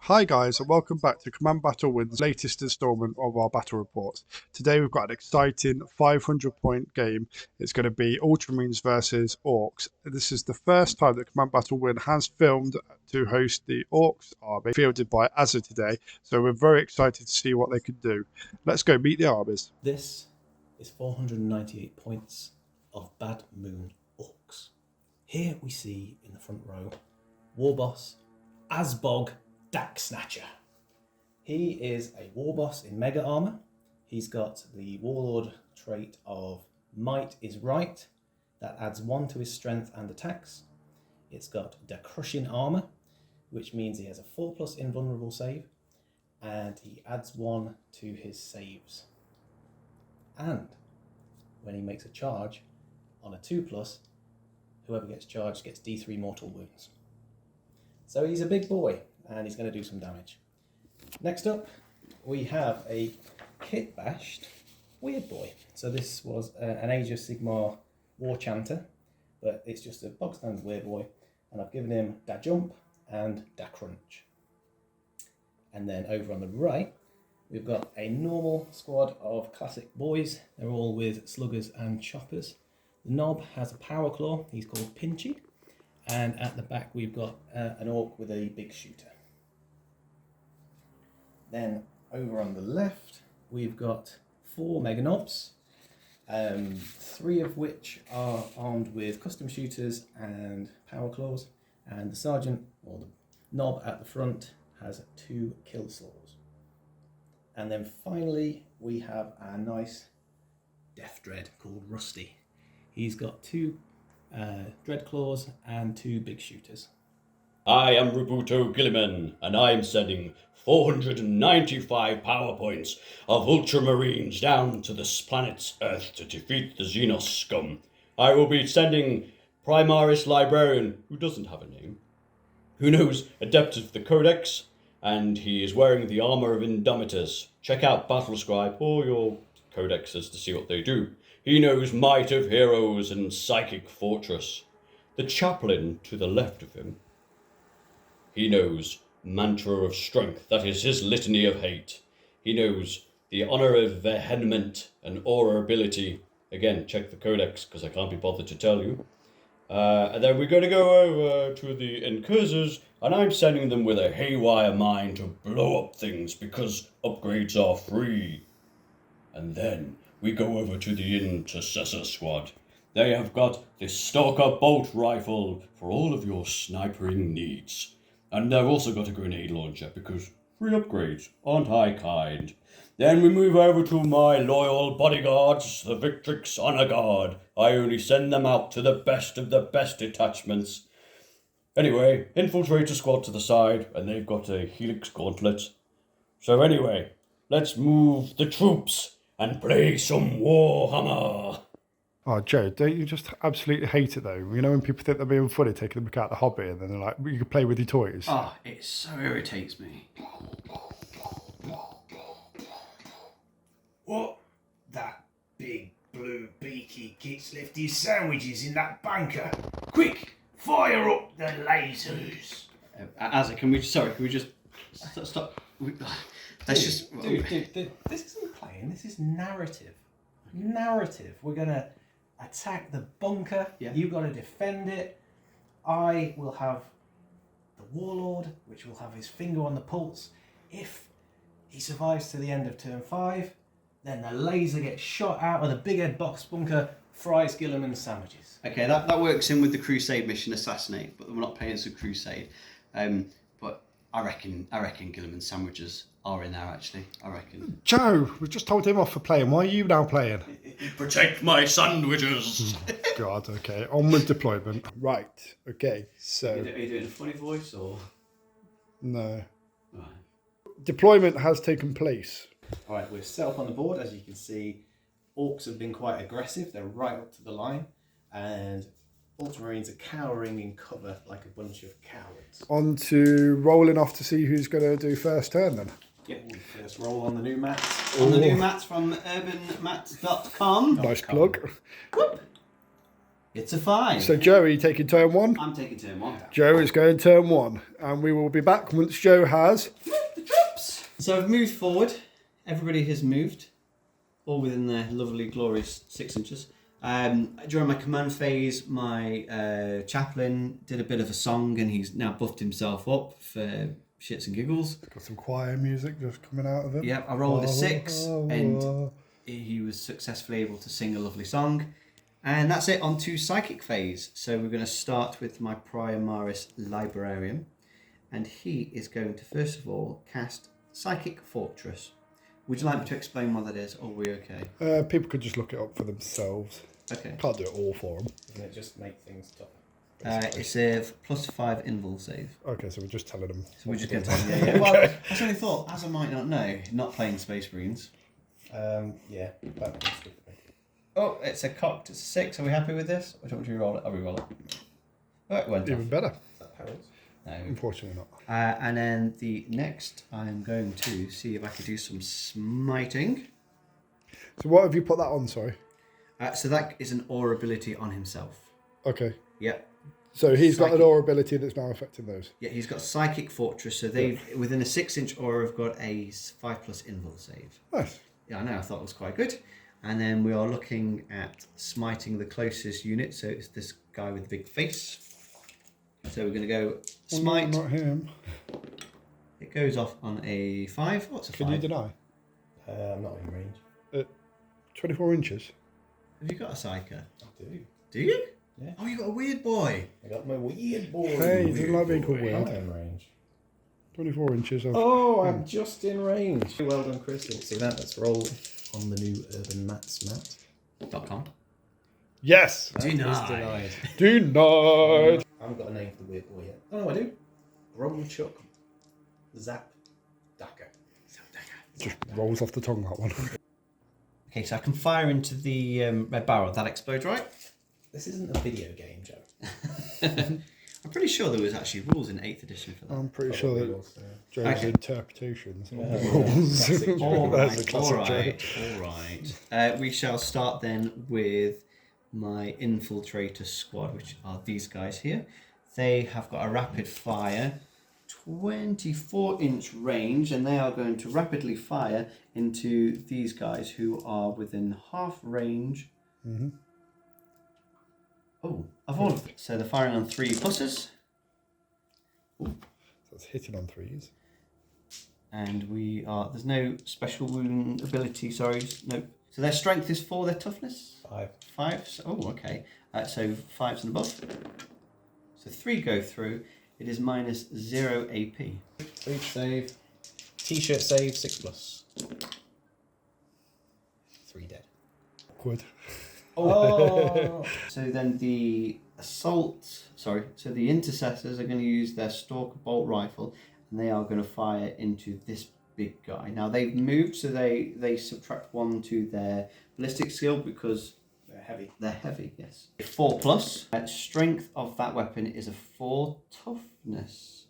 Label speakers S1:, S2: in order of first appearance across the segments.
S1: Hi guys and welcome back to Command Battle Wind's latest instalment of our battle reports. Today we've got an exciting 500 point game. It's going to be Ultramarines versus Orks. This is the first time that Command Battle Wind has filmed to host the Orks army, fielded by Azza today, so we're very excited to see what they can do. Let's go meet the armies.
S2: This is 498 points of Bad Moon Orks. Here we see in the front row War Boss Asbog Dak Snatcher. He is a war boss in mega armor. He's got the warlord trait of Might is Right. That adds 1 to his strength and attacks. It's got the crushing armor, which means he has a 4+ invulnerable save, and he adds 1 to his saves. And when he makes a charge on a 2+, whoever gets charged gets D3 mortal wounds. So he's a big boy, and he's going to do some damage. Next up, we have a kit bashed weird boy. So this was an Age of Sigmar war chanter, but it's just a bog standard weird boy, and I've given him da jump and da crunch. And then over on the right, we've got a normal squad of classic boys. They're all with sluggers and choppers. The knob has a power claw. He's called Pinchy. And at the back, we've got an orc with a big shooter. Then over on the left, we've got 4 mega knobs, 3 of which are armed with custom shooters and power claws, and the sergeant, or the knob at the front, has 2 kill saws. And then finally, we have our nice death dread called Rusty. He's got 2 dread claws and 2 big shooters.
S3: I am Robuto Gilliman, and I am sending 495 power points of Ultramarines down to this planet's Earth to defeat the Xenos scum. I will be sending Primaris Librarian, who doesn't have a name, who knows Adept of the Codex, and he is wearing the armor of Indomitors. Check out Battlescribe or your codexes to see what they do. He knows Might of Heroes and Psychic Fortress. The chaplain to the left of him, he knows Mantra of Strength, that is his litany of hate. He knows the Honor of Vehement and Aura Ability. Again, check the codex, because I can't be bothered to tell you. And then we're going to go over to the Incursors, and I'm sending them with a haywire mind to blow up things, because upgrades are free. And then we go over to the Intercessor Squad. They have got the Stalker Bolt Rifle for all of your snipering needs. And they've also got a grenade launcher, because free upgrades, aren't I kind? Then we move over to my loyal bodyguards, the Victrix Honor Guard. I only send them out to the best of the best detachments. Anyway, Infiltrator Squad to the side, and they've got a Helix Gauntlet. So anyway, let's move the troops and play some Warhammer.
S1: Oh, Joe, don't you just absolutely hate it though? You know when people think they're being funny, taking the book out of the hobby, and then they're like, you can play with your toys.
S4: Oh, it so irritates me.
S5: What? That big blue beaky gitz left his sandwiches in that bunker. Quick, fire up the lasers.
S4: Azza, can we just stop?
S2: Dude, this isn't playing, this is narrative. Narrative. We're going to attack the bunker.
S4: Yeah.
S2: You've got to defend it. I will have the warlord, which will have his finger on the pulse. If he survives to the end of turn 5, then the laser gets shot out of the big head box bunker, fries Gilliman's sandwiches.
S4: Okay, that works in with the Crusade mission, Assassinate, but we're not playing as a Crusade. But I reckon Gilliman's sandwiches are in there actually. I reckon.
S1: Joe, we've just told him off for playing. Why are you now playing?
S3: Protect my sandwiches.
S1: God, okay. On with deployment. Right, okay, so...
S4: Are you doing a funny voice or?
S1: No.
S4: Right.
S1: Deployment has taken place.
S2: Alright, we're set up on the board. As you can see, Orks have been quite aggressive. They're right up to the line. And Ultramarines are cowering in cover like a bunch of cowards.
S1: On to rolling off to see who's going to do first turn then.
S2: Yep, first roll on the new mats.
S4: On the new mats from urbanmats.com.
S1: Nice plug.
S4: It's a 5.
S1: So Joe, are you taking turn 1?
S4: I'm taking turn 1.
S1: Joe is going turn 1, and we will be back once Joe has.
S4: The troops. So I've moved forward. Everybody has moved, all within their lovely, glorious 6 inches. During my command phase, my chaplain did a bit of a song, and he's now buffed himself up for shits and giggles.
S1: Got some choir music just coming out of him.
S4: Yep, I rolled a 6, and he was successfully able to sing a lovely song. And that's it, on to psychic phase. So we're going to start with my Primaris Librarian. And he is going to, first of all, cast Psychic Fortress. Would you like me to explain what that is, or are we okay?
S1: People could just look it up for themselves.
S4: Okay.
S1: Can't do it all for them.
S2: Doesn't it just make things tougher?
S4: It's a +5 invul save.
S1: Okay, so we're just telling them.
S4: So we just get on. Yeah. Well, I only thought, as I might not know, not playing Space Marines.
S2: Yeah, that was good.
S4: Oh, it's a cocked. It's a 6. Are we happy with this? Or do you want me to re-roll it? I'll re-roll it. Oh, it went
S1: Even
S4: off.
S1: better.
S2: Is that Harold's?
S4: No.
S1: Unfortunately not.
S4: And then the next, I'm going to see if I can do some smiting.
S1: So what have you put that on, sorry?
S4: So that is an aura ability on himself.
S1: Okay.
S4: Yep.
S1: So he's got an
S4: Psychic.
S1: aura ability that's now affecting those.
S4: Yeah, he's got Psychic Fortress, so they've, within a 6-inch aura, have got a 5+ invul save.
S1: Nice.
S4: Yeah, I know, I thought it was quite good. And then we are looking at smiting the closest unit, so it's this guy with the big face. So we're going to go smite.
S1: Not him.
S4: It goes off on a 5. What's a 5?
S1: Can you deny?
S2: I'm not in range.
S1: 24 inches.
S4: Have you got a psyker?
S2: I do.
S4: Do you?
S2: Yeah.
S4: Oh, you got a weird boy.
S2: I got my weird boy.
S1: Hey, you didn't like being called
S2: I'm
S1: weird.
S2: in range.
S1: 24 inches.
S2: Oh, I'm just in range. Well done, Chris. Didn't see that. Let's roll on the new Urban Mats mat.
S4: .com.
S1: Yes!
S2: That is denied.
S1: Denied!
S2: I haven't got a name for the weird boy yet. Oh, no, I do. Rumchuck Zap Daka.
S1: Just rolls off the tongue, that one.
S4: Okay, so I can fire into the red barrel. That explodes, right?
S2: This isn't a video game, Joe.
S4: I'm pretty sure there was actually rules in 8th edition for that.
S1: I'm pretty sure that Joe's
S4: Okay.
S1: interpretations of the
S2: Yeah.
S1: rules.
S2: Classic Joe.
S1: That's a classic
S4: all right. We shall start then with my infiltrator squad, which are these guys here. They have got a rapid fire, 24-inch range, and they are going to rapidly fire into these guys who are within half range.
S1: Mm-hmm.
S4: Oh, of all of them. So they're firing on 3 pluses.
S1: So it's hitting on 3s.
S4: And we are, there's no special wound ability, sorry, no. So their strength is 4, their toughness?
S2: 5.
S4: 5, so, oh, okay. So 5s and above. So 3 go through, it is minus 0 AP.
S2: Breach save. T-shirt save, 6+. 3 dead.
S1: Awkward.
S2: Oh!
S4: So then the so the intercessors are going to use their Stalker Bolt Rifle, and they are going to fire into this big guy. Now they've moved, so they subtract 1 to their ballistic skill because
S2: They're heavy.
S4: they're heavy, yes. 4+. Strength of that weapon is a 4. Toughness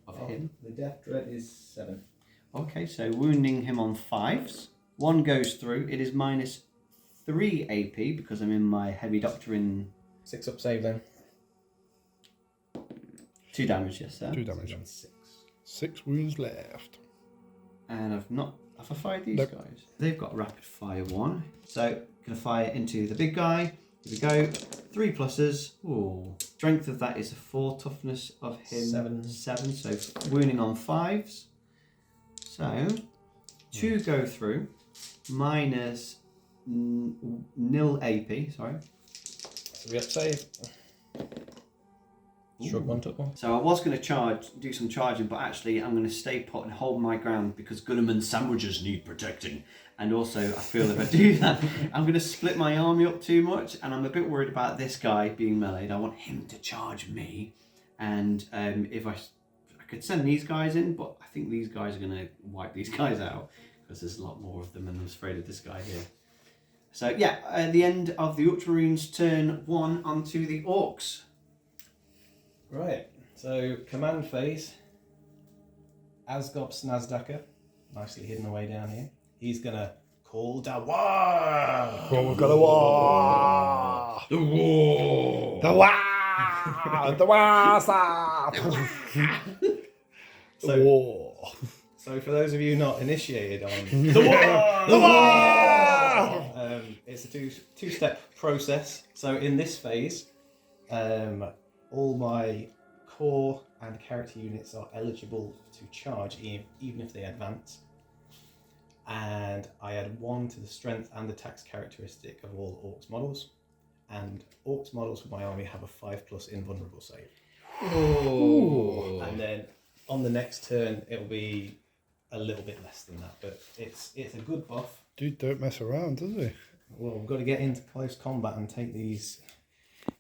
S4: of him.
S2: The death dread is 7.
S4: Okay, so wounding him on 5s. 1 goes through. It is minus 3 AP because I'm in my heavy doctrine.
S2: 6 up save then.
S4: 2 damage, yes, sir.
S1: 2 damage.
S2: 6.
S1: 6 wounds left.
S4: And have I fired these
S1: Nope.
S4: guys? They've got rapid fire 1. So, gonna fire into the big guy. Here we go. 3 pluses. Ooh. Strength of that is a 4. Toughness of him 7. So wounding on 5s. So 2 go through. Minus nil AP. Sorry.
S2: So we up save. Shrug 1, took 1.
S4: So I was going to do some charging, but actually I'm going to stay put and hold my ground because Gulliman's sandwiches need protecting. And also, I feel if I do that, I'm going to split my army up too much, and I'm a bit worried about this guy being meleeed. I want him to charge me, and if I could send these guys in, but I think these guys are going to wipe these guys out because there's a lot more of them, and I'm afraid of this guy here. So yeah, at the end of the Ultramarines turn 1 onto the Orks.
S2: Right, so command phase. Asgob Snazdaka, nicely hidden away down here. He's going to called the war.
S1: Well, we've got a war.
S3: The war.
S1: The war. The war. The war.
S2: So for those of you not initiated on the war, it's a two-step process. So in this phase, all my core and character units are eligible to charge even if they advance. And I add 1 to the strength and attacks characteristic of all Orks models. And Orks models for my army have a 5+ invulnerable save.
S3: Oh.
S2: And then on the next turn, it'll be a little bit less than that, but it's a good buff.
S1: Dude don't mess around, does he?
S2: Well, we've got to get into close combat and take these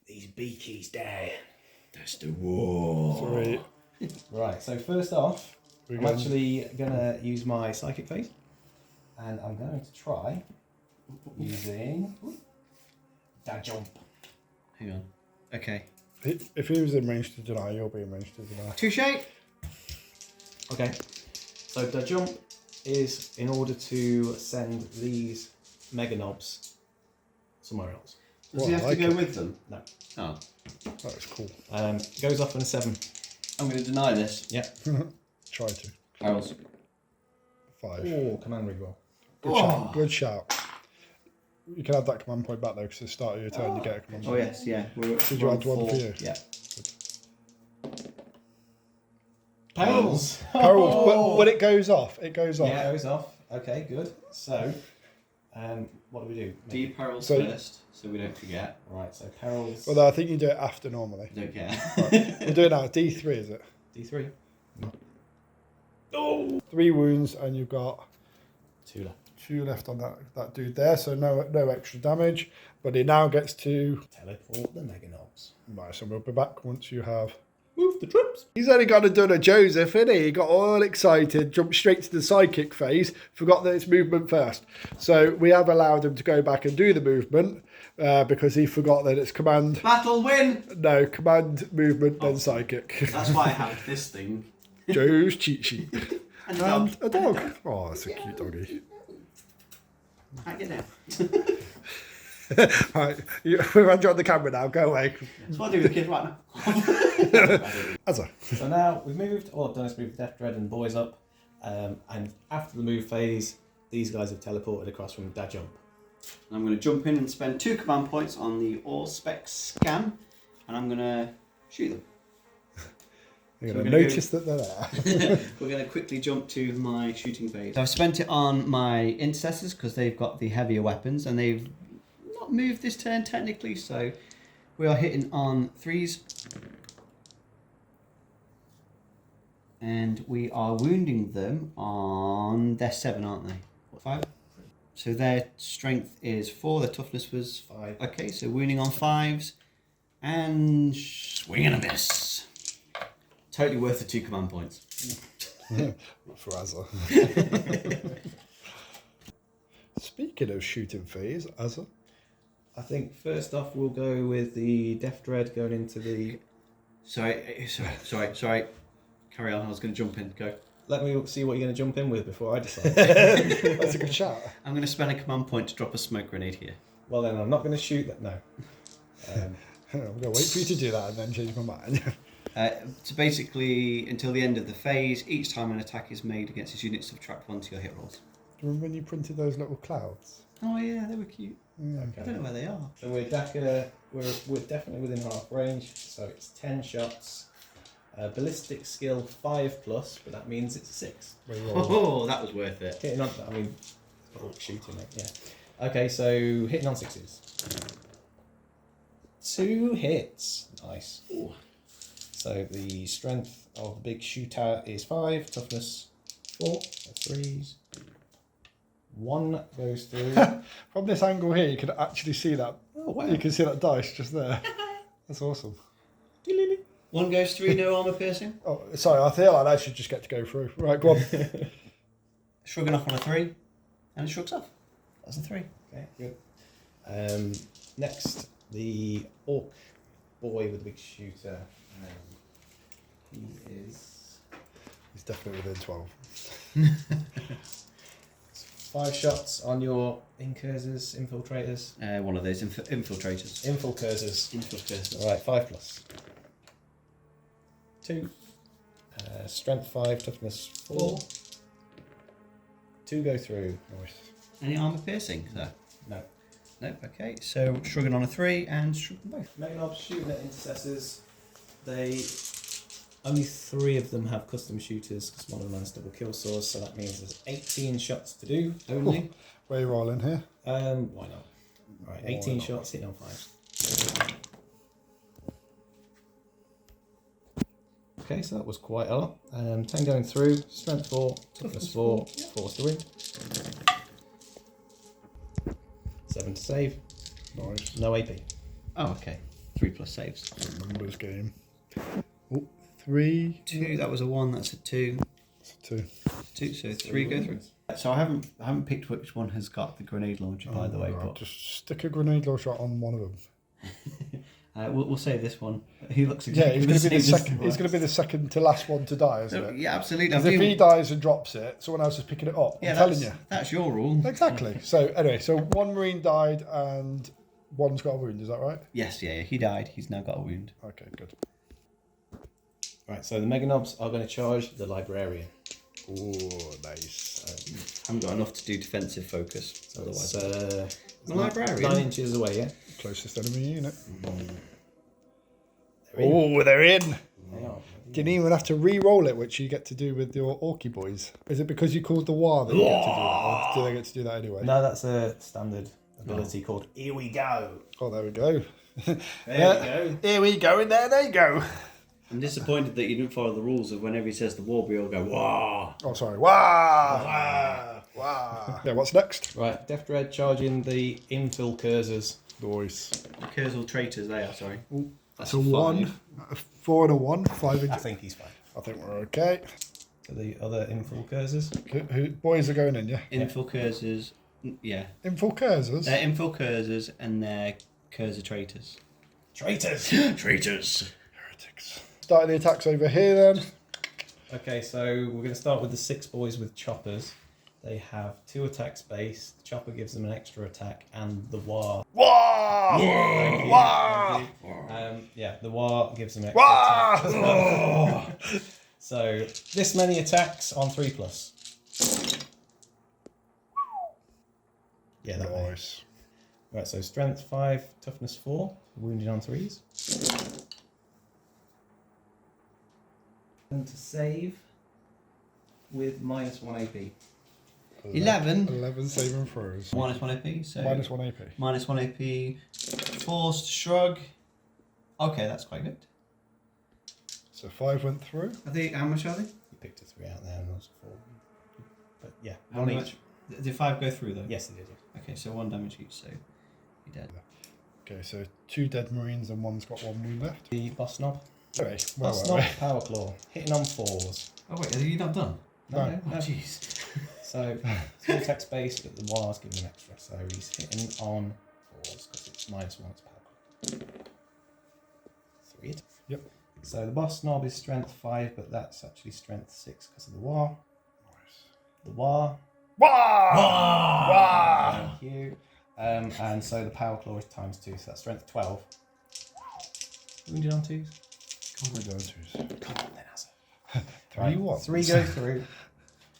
S2: beakies down.
S3: That's the war.
S1: Sweet.
S2: Right, so first off,
S1: We're
S2: I'm
S1: going-
S2: actually going to use my psychic phase, and I'm going to try using that jump.
S4: Hang on. Okay.
S1: If he was in range to deny, you'll be in range to deny.
S4: Touche.
S2: Okay, so the jump is in order to send these mega knobs somewhere else.
S4: Does
S1: Well,
S4: he
S1: I
S4: have
S1: like
S4: to go
S1: it.
S4: with them?
S2: No.
S4: Oh.
S1: That is cool.
S2: Goes off on a 7.
S4: I'm going to deny this.
S2: Yep.
S1: Try to.
S4: Perils.
S1: 5.
S2: Oh, command reroll.
S1: Good shout. Good shout. You can have that command point back though, because at the start of your turn you get a command
S4: Oh,
S1: point.
S4: yes, yeah.
S1: Did you add one for you?
S4: Yeah.
S2: Perils!
S1: Perils, but it goes off. It goes off.
S2: Yeah, it goes off. Okay, good. So, what do we do?
S4: Do perils
S1: So-
S4: first, so we don't forget.
S2: Right, so perils.
S1: Well, I think you do it after normally.
S4: Don't care.
S1: We'll do it now. D3 is it?
S2: D3.
S1: 3 wounds, and you've got
S2: 2 left.
S1: 2 left on that dude there, so no extra damage. But he now gets to.
S2: Teleport the mega knobs.
S1: Right, so we'll be back once you have.
S2: Move the troops.
S1: He's only got to done a Joseph, innit? He got all excited, jumped straight to the psychic phase, forgot that it's movement first. So we have allowed him to go back and do the movement because he forgot that it's command.
S4: Battle win!
S1: No, command, movement, then psychic.
S4: That's why I have this thing.
S1: Joe's cheat sheet.
S4: And a dog.
S1: And a dog. Oh, that's a cute doggy.
S4: Back it down.
S1: Right, we're on the camera now. Go away.
S4: That's what I do with the kid right now.
S1: Azza.
S2: So now we've moved. All I've done is move Death Dread and boys up. And after the move phase, these guys have teleported across from that jump.
S4: I'm going to jump in and spend 2 command points on the all spec scan, and I'm going to shoot them.
S1: You're
S4: So
S1: going
S4: we're
S1: to
S4: gonna
S1: notice that they're there.
S4: We're going to quickly jump to my shooting phase. So I've spent it on my intercessors because they've got the heavier weapons, and they've not moved this turn technically, so we are hitting on 3s. And we are wounding them on... They're 7, aren't they? What, 5? So their strength is 4, their toughness was
S2: 5.
S4: Okay, so wounding on 5s. And swing and a miss. Totally worth the 2 command points.
S1: For Azza. Speaking of shooting phase, Azza.
S2: I think first off we'll go with the Death Dread going into the.
S4: Sorry. Carry on, I was going to jump in. Go.
S2: Let me see what you're going to jump in with before I decide.
S1: That's a good shout.
S4: I'm going to spend a command point to drop a smoke grenade here.
S2: Well then, I'm not going to shoot that. No.
S1: I'm going to wait for you to do that and then change my mind.
S4: So basically, until the end of the phase, each time an attack is made against his unit, subtract 1 to your hit rolls.
S1: Do you remember when you printed those little clouds?
S4: Oh yeah, they were cute.
S1: Yeah.
S4: I don't know where they are.
S2: So we're definitely within half range. So it's 10 shots. Ballistic skill 5+, but that means it's a 6.
S4: Oh, that was worth it.
S2: Hitting on, I mean, shooting it. Yeah. Okay, so hitting on 6s. 2 hits. Nice.
S4: Ooh.
S2: So the strength of the big shooter is 5, toughness 4, so 3s. 1 goes through.
S1: From this angle here, you can actually see that.
S2: Oh wow!
S1: You can see that dice just there. That's awesome.
S4: 1 goes 3, no armor piercing.
S1: Oh, sorry, I feel like I should just get to go through. Right, go on.
S4: Shrugging off on a 3, and it shrugs off. That's a 3.
S2: Okay, good. Next, the orc boy with the big shooter. He is
S1: He's definitely within 12.
S2: 5 shots on your incursors, infiltrators.
S4: One of those infiltrators.
S2: Infilcursors.
S4: Infiltrators.
S2: Alright, 5 plus. 2. Strength 5, toughness 4. 2 go through. Nice.
S4: Any armor piercing there?
S2: No.
S4: Nope. Okay. So shrugging on a 3 and shrugging both.
S2: Meganobs shooting at intercessors. Only 3 of them have custom shooters because one of them has double kill swords, so that means there's 18 shots to do only.
S1: Where are you rolling here?
S2: Why not? Right, 18 shots hitting on 5. Okay, so that was quite a lot. 10 going through, strength 4, toughness 4, force to win. 7 to save.
S1: Nice.
S2: No AP.
S4: Oh, okay. 3 plus saves.
S1: Numbers game. Oh, 3.
S4: 2. That was a 1. That's a 2.
S1: That's a 2.
S4: 2. So 3 go through. So I haven't picked which one has got the grenade launcher, by the way.
S1: Right,
S4: But
S1: just stick a grenade launcher on one of them.
S4: we'll say this one. He looks
S1: Yeah,
S4: exactly
S1: he's
S4: the
S1: going to be the
S4: same.
S1: second. He's going to be the second to last one to die, isn't it?
S4: Yeah, absolutely.
S1: Because if he dies and drops it, someone else is picking it up.
S4: Yeah,
S1: I'm telling you.
S4: That's your rule.
S1: Exactly. So anyway, so one Marine died and one's got a wound. Is that right?
S4: Yes, yeah. He died. He's now got a wound.
S1: Okay, good.
S2: Right, so the Meganobs are going to charge the Librarian.
S1: Oh, nice.
S4: Haven't got enough to do defensive focus.
S2: So
S4: Otherwise,
S2: it's
S4: the Librarian.
S2: 9 inches away, yeah?
S1: Closest enemy unit.
S2: They're in.
S1: Oh, they're in.
S2: They are.
S1: Didn't even have to re-roll it, which you get to do with your Orky Boys. Is it because you called the war that you get to do that, or do they get to do that anyway?
S2: No, that's a standard ability called Here We Go.
S1: Oh, there we go.
S2: There we go.
S1: Here we go, and there they go.
S4: I'm disappointed that you didn't follow the rules of whenever he says the war, we all go, wah.
S1: Oh, sorry. Wah! Wah! Yeah, what's next?
S2: Right, Death Dread charging the Infilcursors.
S1: Noise.
S4: Cursal traitors, they are, sorry.
S1: That's a 1, a 4 and a 1, 5
S2: I
S1: inches.
S2: think he's fine.
S1: I think we're okay.
S2: So the other Infilcursors.
S1: Who boys are going in, yeah?
S4: Infilcursors, yeah.
S1: Infilcursors?
S4: They're infilcursors and they're cursor traitors.
S2: Traitors!
S3: Traitors.
S1: Heretics. Starting the attacks over here then.
S2: Okay, so we're going to start with the 6 boys with choppers. They have 2 attacks base. The chopper gives them an extra attack, and the war.
S1: Wah!
S2: Thank you,
S1: Wah!
S2: thank you. Yeah, the war gives them extra attack as well. So this many attacks on 3 plus. Yeah, that way.
S1: Nice.
S2: Right, so strength 5, toughness 4, wounded on 3s. And to save with -1 AP.
S4: 11.
S1: 11 saving throws.
S4: Minus 1 AP, so.
S1: Minus 1 AP.
S4: Minus 1 AP. Forced shrug. Okay, that's quite good.
S1: So 5 went through.
S4: Are they, how much are they?
S2: You picked a 3 out there and those 4. But yeah,
S4: How
S2: 1
S4: much?
S2: each.
S4: Did 5 go through though?
S2: Yes, it did.
S4: Okay, so 1 damage each, so you're dead.
S1: Okay, so 2 dead Marines and one's got 1 wound left.
S2: The boss knob.
S1: Anyway, where
S2: Boss
S1: were
S2: knob,
S1: we?
S2: power claw. Hitting on 4s.
S4: Oh wait, are you not done?
S1: No.
S4: Oh jeez.
S2: So, small text base, but the war's giving him extra. So he's hitting on 4s because it's -1, it's power claw. 3 it.
S1: Yep.
S2: So the boss knob is strength 5, but that's actually strength 6 because of the war. The war.
S1: Wah! Wah!
S2: Thank you. And so the power claw is ×2, so that's strength 12. Wounded on 2s.
S1: We're down twos.
S2: Come on then, Asa.
S1: 3 what?
S2: 3 go through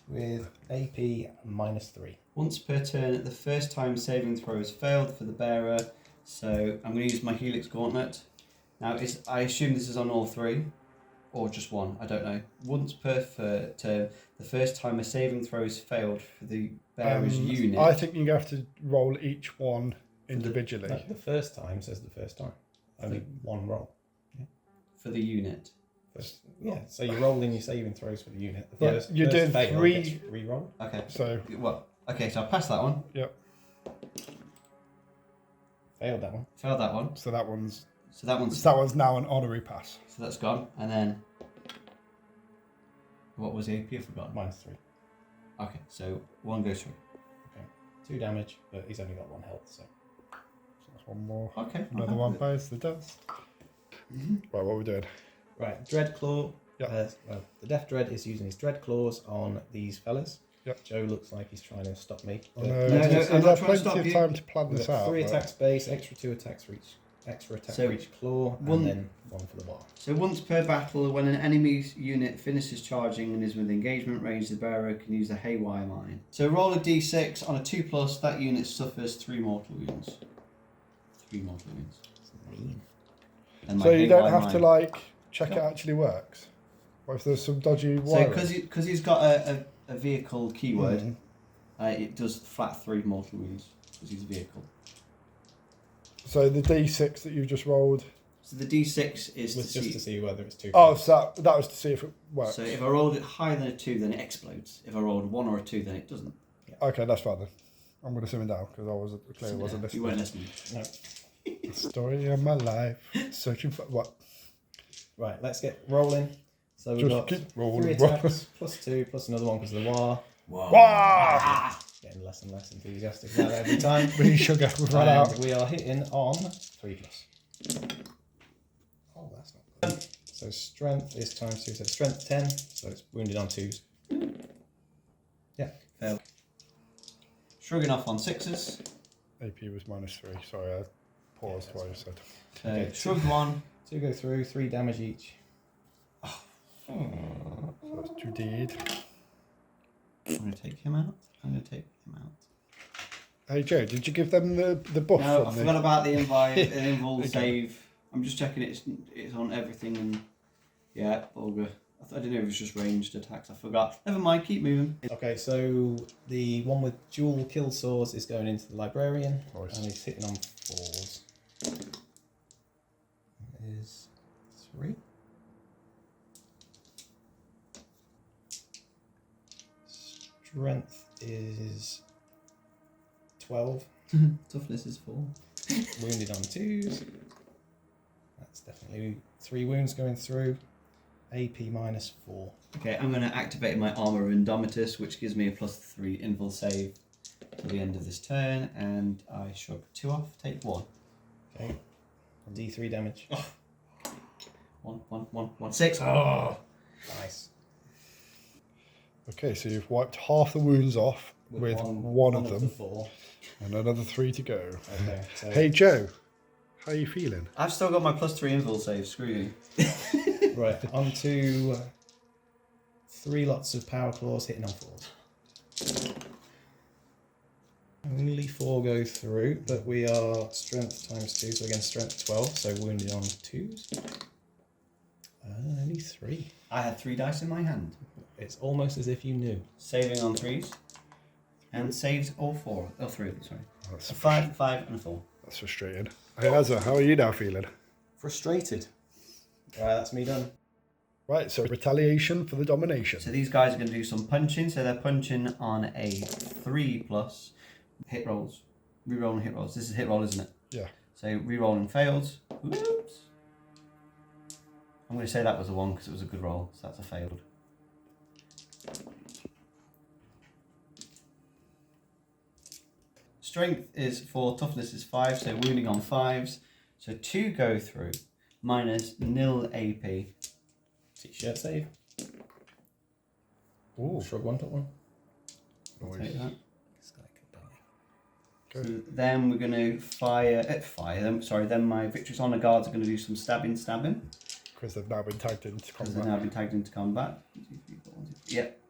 S2: with AP -3.
S4: Once per turn, the first time saving throw is failed for the bearer. So I'm going to use my Helix Gauntlet. Now, I assume this is on all 3, or just 1. I don't know. Once per turn, the first time a saving throw is failed for the bearer's unit.
S1: I think you have to roll each one individually.
S2: No, the first time says the first time. Only 1 roll.
S4: For the unit.
S2: First, yeah, so you're rolling your saving throws for the unit. The
S1: Yeah,
S2: first,
S1: you're
S2: first
S1: doing
S2: fail
S1: 3
S2: gets re-rolled.
S4: Okay.
S1: So,
S4: Well, okay, so I passed that one.
S1: yep.
S2: Failed that one.
S4: Failed that one.
S1: So that one's
S4: So that one's
S1: now an honorary pass.
S4: so that's gone. And then what was the AP? I forgot.
S2: -3.
S4: Okay, so 1 goes through.
S2: 2 damage, but he's only got 1 health, so.
S1: So that's 1 more.
S4: Okay.
S1: Another
S4: I'm
S1: one
S4: happy
S1: buys the dust. Right, what are we doing?
S2: Right, Dread Claw.
S1: Yeah.
S2: Well, the Death Dread is using his Dread Claws on these fellas.
S1: Yep.
S2: Joe looks like he's trying to stop me.
S1: Oh,
S2: but
S1: no,
S4: No,
S1: there's
S4: I'm not trying to
S1: plenty
S4: stop
S1: of
S4: you.
S1: time to plan
S2: we've
S1: this
S2: got
S1: out.
S2: 3
S1: but-
S2: attacks base, extra 2 attacks for each. Extra attack
S4: So
S2: for each claw,
S4: one-
S2: and then 1 for the bar.
S4: So once per battle, when an enemy's unit finishes charging and is within engagement range, the bearer can use the haywire mine. So roll a d6 on a 2+, that unit suffers 3 mortal wounds. 3 mortal wounds.
S2: Mean.
S4: And my
S1: So you don't
S4: haywire
S1: have to
S4: mine.
S1: like check it actually works. What if there's some dodgy
S4: So
S1: wiring?
S4: because he's got a vehicle keyword,
S1: Mhm.
S4: it does flat 3 mortal wounds because he's a vehicle.
S1: So the D6 that you just rolled.
S4: So the d6 is
S2: Was
S4: to
S2: just
S4: see.
S2: to see whether it's 2.
S1: Oh, so that was to see if it works.
S4: So if I rolled it higher than a 2, then it explodes. If I rolled 1 or a 2, then it doesn't.
S1: Okay, that's fine then. I'm going to sim him down because I wasn't clear. I wasn't
S4: You
S1: listening.
S4: weren't listening.
S2: No.
S1: Story of my life, searching for what?
S2: Right, let's get rolling. So we've
S1: Just
S2: got
S1: keep
S2: 3
S1: rolling.
S2: attacks, +2, plus another 1 because of the war.
S1: Wow!
S2: Getting less and less enthusiastic about it every time.
S1: Really sugar. We've run
S2: And
S1: out.
S2: we are hitting on 3+. Oh, that's not good. So strength is times 2, so strength 10, so it's wounded on 2s. Yeah.
S4: Fail. Shrugging off on 6s.
S1: AP was -3. Sorry, I paused
S2: Yeah,
S1: while you said.
S4: So
S2: Okay.
S4: shrugged 1.
S2: 2 go through, 3 damage each.
S1: So that's 2D.
S4: I'm going to take him out. I'm going to take him out.
S1: Hey Joe, did you give them the buff?
S4: No, I
S1: from
S4: forgot about the invul
S1: Okay.
S4: save. I'm just checking it's on everything and yeah, all good. I didn't know if it was just ranged attacks. I forgot. Never mind. Keep moving.
S2: Okay, so the one with dual kill swords is going into the librarian,
S1: Nice.
S2: and he's hitting on 4s. Is 3. Strength is 12.
S4: Toughness is 4.
S2: Wounded on 2s. That's definitely 3 wounds going through. AP -4.
S4: Okay, I'm going to activate my Armor of Indomitus, which gives me a +3 invul save till the end of this turn, and I shrug 2 off. Take 1.
S2: Okay. D3 damage.
S4: 1, 6. Oh.
S2: Nice.
S1: Okay, so you've wiped half the wounds off with one of
S2: the
S1: them,
S2: 4.
S1: and another 3 to go.
S2: Okay. So
S1: Hey Joe, how are you feeling?
S4: I've still got my +3 invul save. Screw you.
S2: right, on to 3 lots of power claws hitting on 4s. Only 4 go through, but we are strength ×2, so again strength 12, so wounded on 2s. Only 3.
S4: I had 3 dice in my hand.
S2: It's almost as if you knew.
S4: Saving on 3s. And saves all 4. Oh, 3 of them, sorry.
S1: That's,
S4: A 5, 5, and a 4.
S1: that's frustrating. Hey Azza, how are you now feeling?
S2: Frustrated. Right, that's me done.
S1: Right, so retaliation for the domination.
S4: So these guys are going to do some punching. So they're punching on a 3+ hit rolls. Rerolling hit rolls. This is hit roll, isn't it?
S1: Yeah.
S4: So rerolling fails. Oops. I'm going to say that was a 1 because it was a good roll. So that's a failed. Strength is 4, toughness is 5, so wounding on 5s. So 2 go through, -0 AP.
S2: T-shirt save.
S1: Ooh,
S2: Shrug 1, top 1.
S1: nice.
S4: Take that.
S2: This guy could die.
S1: Okay.
S4: So then we're going to fire them. Sorry, then my Victory's Honor Guards are going to do some stabbing.
S1: Because they've now been tagged into
S4: Because they've
S1: combat.
S4: now been tagged into combat. 1, 2, 3, 4, 1, 2, 3. Yep.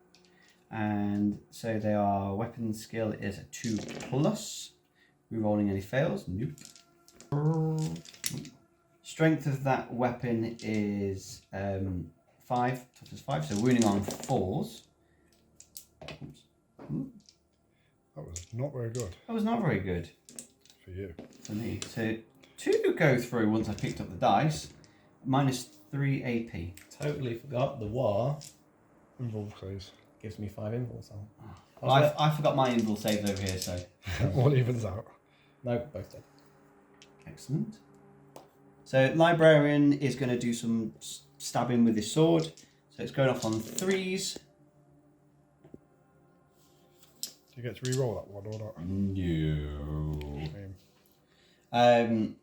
S4: And so they are weapon skill is a 2+. Rerolling any fails. Nope. Strength of that weapon is 5. Toughness 5. So wounding on 4s. Oops. Ooh,
S1: That was not very good
S4: that was not very good
S1: for you.
S4: for me. So 2 go through once I picked up the dice. -3 AP.
S2: Totally forgot the war
S1: Involved saves.
S2: gives me 5 invuls on.
S4: Well, I forgot my invul saves over here, so
S1: All evens out.
S2: No, both dead.
S4: excellent. So Librarian is going to do some stabbing with his sword. So it's going off on 3s.
S1: Do you get to re-roll that one or not?
S4: No.
S1: Same.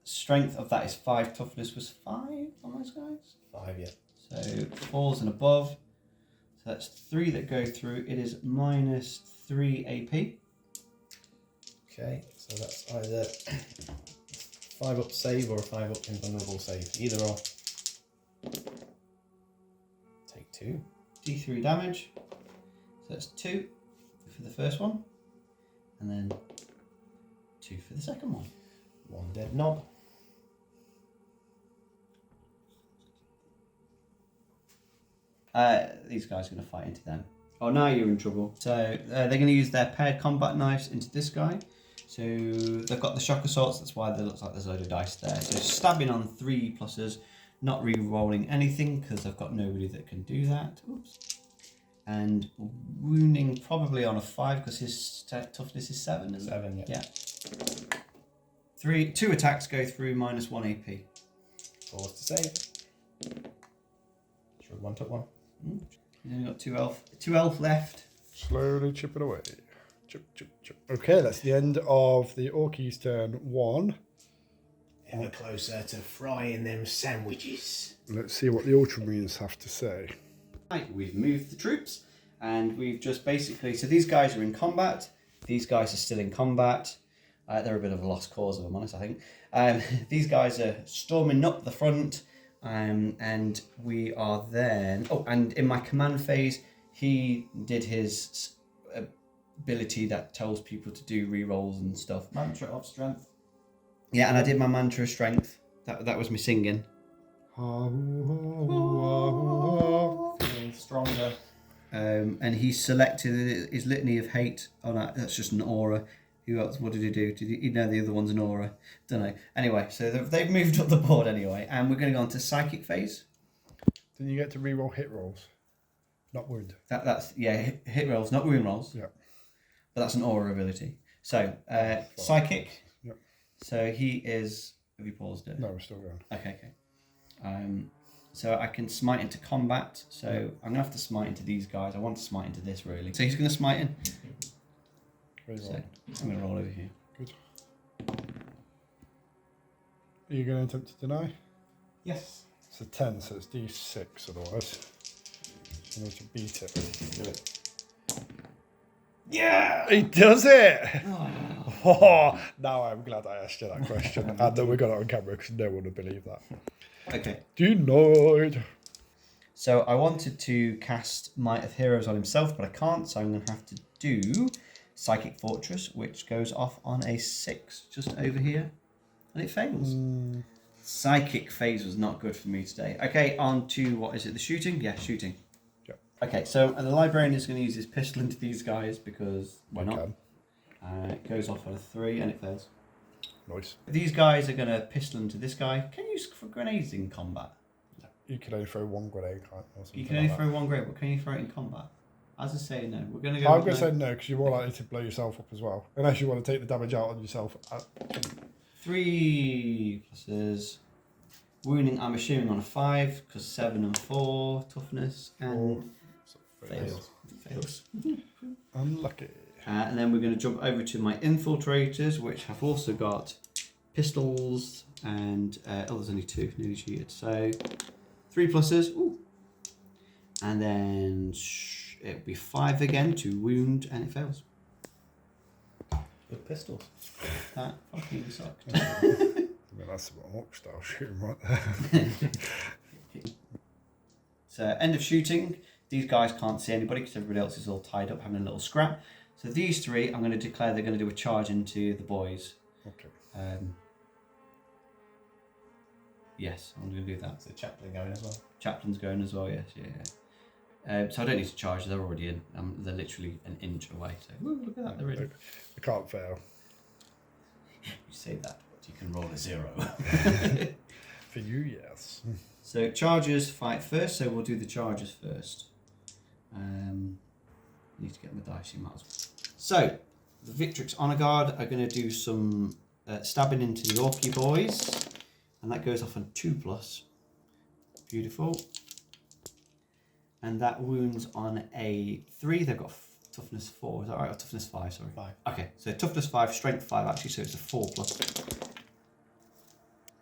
S4: Strength of that is 5. Toughness was 5 on those guys.
S2: 5, yeah.
S4: So 4s and above. So that's 3 that go through. It is minus 3 AP.
S2: Okay, so that's either 5 up save or a 5 up invulnerable save. Either or. Take 2.
S4: D3 damage. So that's 2 for the first one. And then 2 for the second one.
S2: 1 dead knob.
S4: These guys are going to fight into them. Oh, now you're in trouble. So they're going to use their paired combat knives into this guy. So they've got the shock assaults, that's why there looks like there's a load of dice there. So stabbing on 3 pluses, not re-rolling anything because I've got nobody that can do that. Oops. And wounding probably on a 5 because his toughness is 7, isn't
S2: 7,
S4: it? Yeah. 2 attacks go through minus 1 AP.
S2: Pause to save. Shrug 1 took 1.
S4: You've only got 2 elf left.
S1: Slowly chipping away. Chip, chip, chip. Okay, that's the end of the Orky's turn 1.
S5: Ever closer to frying them sandwiches.
S1: Let's see what the Ultramarines have to say.
S4: Right, we've moved the troops and we've just basically, so these guys are in combat, these guys are still in combat. They're a bit of a lost cause, if I'm honest, I think. These guys are storming up the front, and we are then... Oh, and in my command phase, he did his ability that tells people to do rerolls and stuff.
S2: Mantra of strength.
S4: Yeah, and I did my mantra of strength. That was me singing.
S2: Feeling stronger.
S4: And he selected his litany of hate. Oh no, that's just an aura. Who else? What did he do? Did he know the other one's an aura? Don't know. Anyway, so they've moved up the board anyway, and we're going to go on to psychic phase.
S1: Then you get to reroll hit rolls, not wound.
S4: That's hit rolls, not wound rolls.
S1: Yeah.
S4: But that's an aura ability. So psychic.
S1: Yep.
S4: So he is. Have you paused it?
S1: No, we're still going.
S4: Okay. So I can smite into combat. So I'm gonna have to smite into these guys. I want to smite into this really. So he's gonna smite in. So I'm gonna roll over here.
S1: Good. Are you going to attempt to deny?
S2: Yes.
S1: It's a 10, so it's D6 otherwise. You need to beat it.
S2: Do it.
S5: Yeah!
S1: He does it! Oh, now I'm glad I asked you that question. And then we got it on camera because no one would believe that.
S4: Okay.
S1: Denied.
S4: So I wanted to cast Might of Heroes on himself, but I can't, so I'm going to have to do Psychic Fortress, which goes off on a 6 just over here. And it fails. Psychic phase was not good for me today. Okay, on to, what is it, the shooting? Yeah, shooting.
S1: Yep.
S4: Okay, so the Librarian is going to use his pistol into these guys because why not?
S1: Can.
S4: It goes off on a 3 and it fails.
S1: Nice.
S4: These guys are going to pistol into this guy. Can you use for grenades in combat?
S1: You can only throw one grenade, can't you?
S4: You can only throw one grenade, but can you throw it in combat? As I say, no. We're going to go.
S1: I'm going to say no because you're more likely to blow yourself up as well. Unless you want to take the damage out on yourself.
S4: 3 pluses. Wounding, I'm assuming on a 5 because 7 and 4 toughness and fails.
S1: Unlucky.
S4: And then we're going to jump over to my infiltrators, which have also got pistols and there's only 2, nearly cheated. So 3 pluses. Ooh. And then it'll be 5 again to wound, and it fails.
S2: Good pistols.
S4: That fucking sucked.
S1: I mean, that's an Ork style shooting right there.
S4: So end of shooting. These guys can't see anybody because everybody else is all tied up having a little scrap. So these 3, I'm going to declare they're going to do a charge into the boys.
S1: Okay.
S4: Yes, I'm going to do that.
S2: Is the chaplain going as well?
S4: Chaplain's going as well, yes, yeah. So I don't need to charge, they're already in. They're literally an inch away. So woo, look at that, they're in.
S1: I can't fail.
S4: You say that, but you can roll a 0.
S1: For you, yes.
S4: So chargers fight first, so we'll do the chargers first. Need to get my dice, you might as well. So, the Victrix Honor Guard are going to do some stabbing into the Orky boys, and that goes off on 2+. Beautiful. And that wounds on a 3. They've got toughness 4. Is that right? Or toughness 5, sorry.
S2: 5.
S4: Okay, so toughness 5, strength 5 actually, so it's a 4+.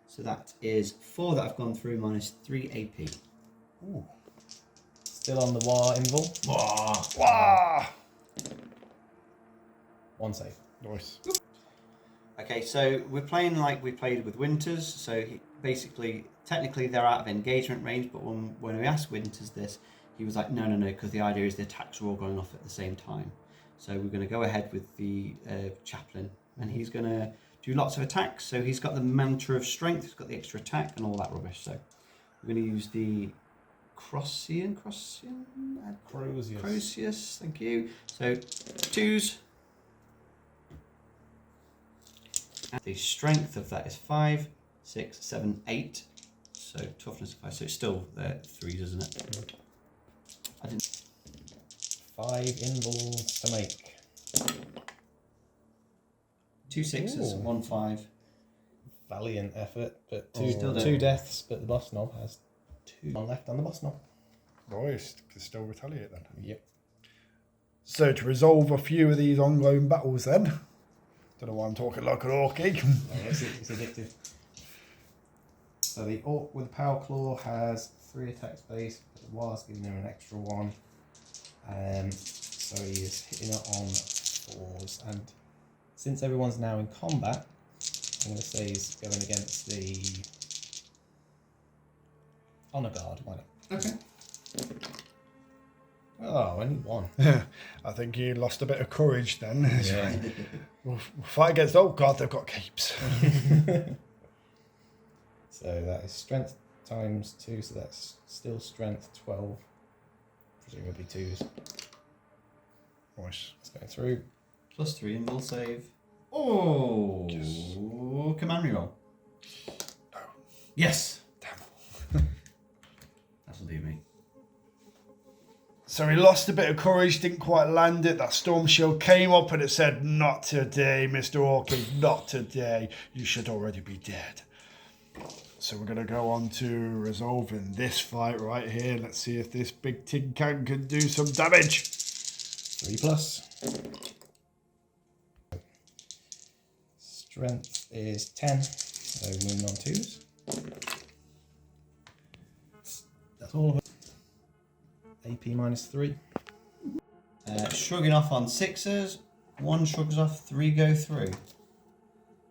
S4: So that is 4 that I've gone through minus 3 AP.
S2: Ooh. still on the war invul.
S1: Wah!
S2: 1 save.
S1: Nice.
S4: Okay, so we're playing like we played with Winters. So technically they're out of engagement range, but when we asked Winters this, he was like, no, because the idea is the attacks are all going off at the same time. So we're going to go ahead with the chaplain, and he's going to do lots of attacks. So he's got the mantra of strength, he's got the extra attack, and all that rubbish. So we're going to use the Crozius, thank you. So 2s. And the strength of that is 5, 6, 7, 8. So toughness 5. So it's still 3s, isn't it? I didn't.
S2: 5 invuls to make.
S4: 2 6s, 1 5.
S2: Valiant effort, but
S4: Still
S2: two deaths. But the boss knob has 2 on left on the boss knob.
S1: Nice. Can still retaliate then.
S2: Yep.
S1: So to resolve a few of these ongoing battles then. Don't know why I'm talking like an orky.
S2: It's addictive. So the orc with power claw has 3 attacks base, but the war's giving him an extra 1. So he is hitting it on 4s. And since everyone's now in combat, I'm going to say he's going against the honor guard. Why not?
S4: Okay.
S2: Oh, only 1.
S1: I think he lost a bit of courage then.
S2: Yeah.
S1: We'll fight against, oh god, they've got capes.
S2: So that is strength times 2, so that's still strength 12. Presumably 2s.
S1: Nice.
S2: It's going through.
S4: +3 and will save. Oh,
S1: Yes.
S4: command reroll.
S1: No.
S4: Yes. Damn. That'll do me.
S1: So he lost a bit of courage, didn't quite land it. That storm shield came up and it said, not today, Mr. Orky, not today. You should already be dead. So we're going to go on to resolving this fight right here. Let's see if this big tin can do some damage.
S2: 3+. Strength is 10, so wound on 2s. That's all of it. AP -3.
S4: Shrugging off on 6s. 1 shrugs off, 3 go through.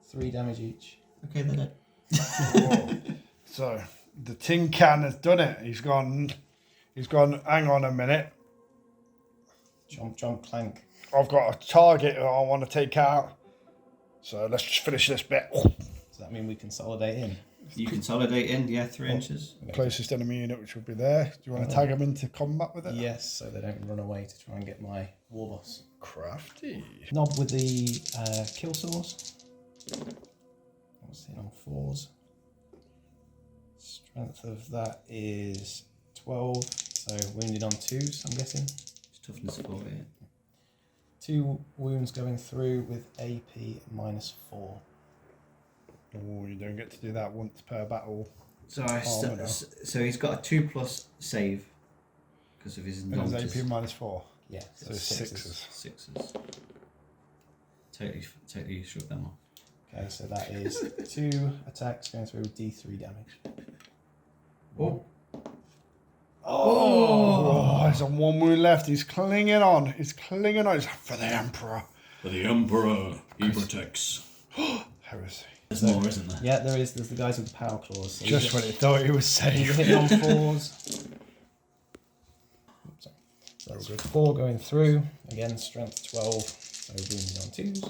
S2: 3 damage each.
S4: Okay, they're dead.
S1: So the tin can has done it. He's gone, hang on a minute.
S2: Chomp, chomp, clank.
S1: I've got a target that I want to take out. So let's just finish this bit.
S2: Does that mean we consolidate in?
S4: You consolidate in, 3 inches.
S1: Closest enemy unit which would be there. Do you want to tag them into combat with it?
S2: Yes, so they don't run away to try and get my war boss.
S1: Crafty.
S2: Knob with the kill saws. What's it on 4s? Strength of that is 12, so wounded on 2s, I'm guessing.
S4: It's toughness 4, yeah.
S2: 2 wounds going through with AP -4.
S1: Oh, you don't get to do that once per battle.
S4: So
S1: no.
S4: so he's got a 2+ save because of his
S1: It was
S4: non-tis.
S1: AP -4.
S2: Yeah,
S1: So 6s.
S4: 6s. Totally shrug them off.
S2: Okay, so that is 2 attacks going through with D3 damage.
S4: Oh.
S1: Oh, there's on 1 wound left. He's clinging on. He's clinging on. He's like, for the Emperor.
S3: For the Emperor, he protects.
S1: Heresy.
S3: There's more, isn't there?
S2: Yeah, there is. There's the guys with the power claws. So
S1: Just when it thought he was
S2: he's
S1: safe.
S2: hitting on 4s. Oops, sorry. So that's 4 going through. Again, strength 12. So wounded on 2s.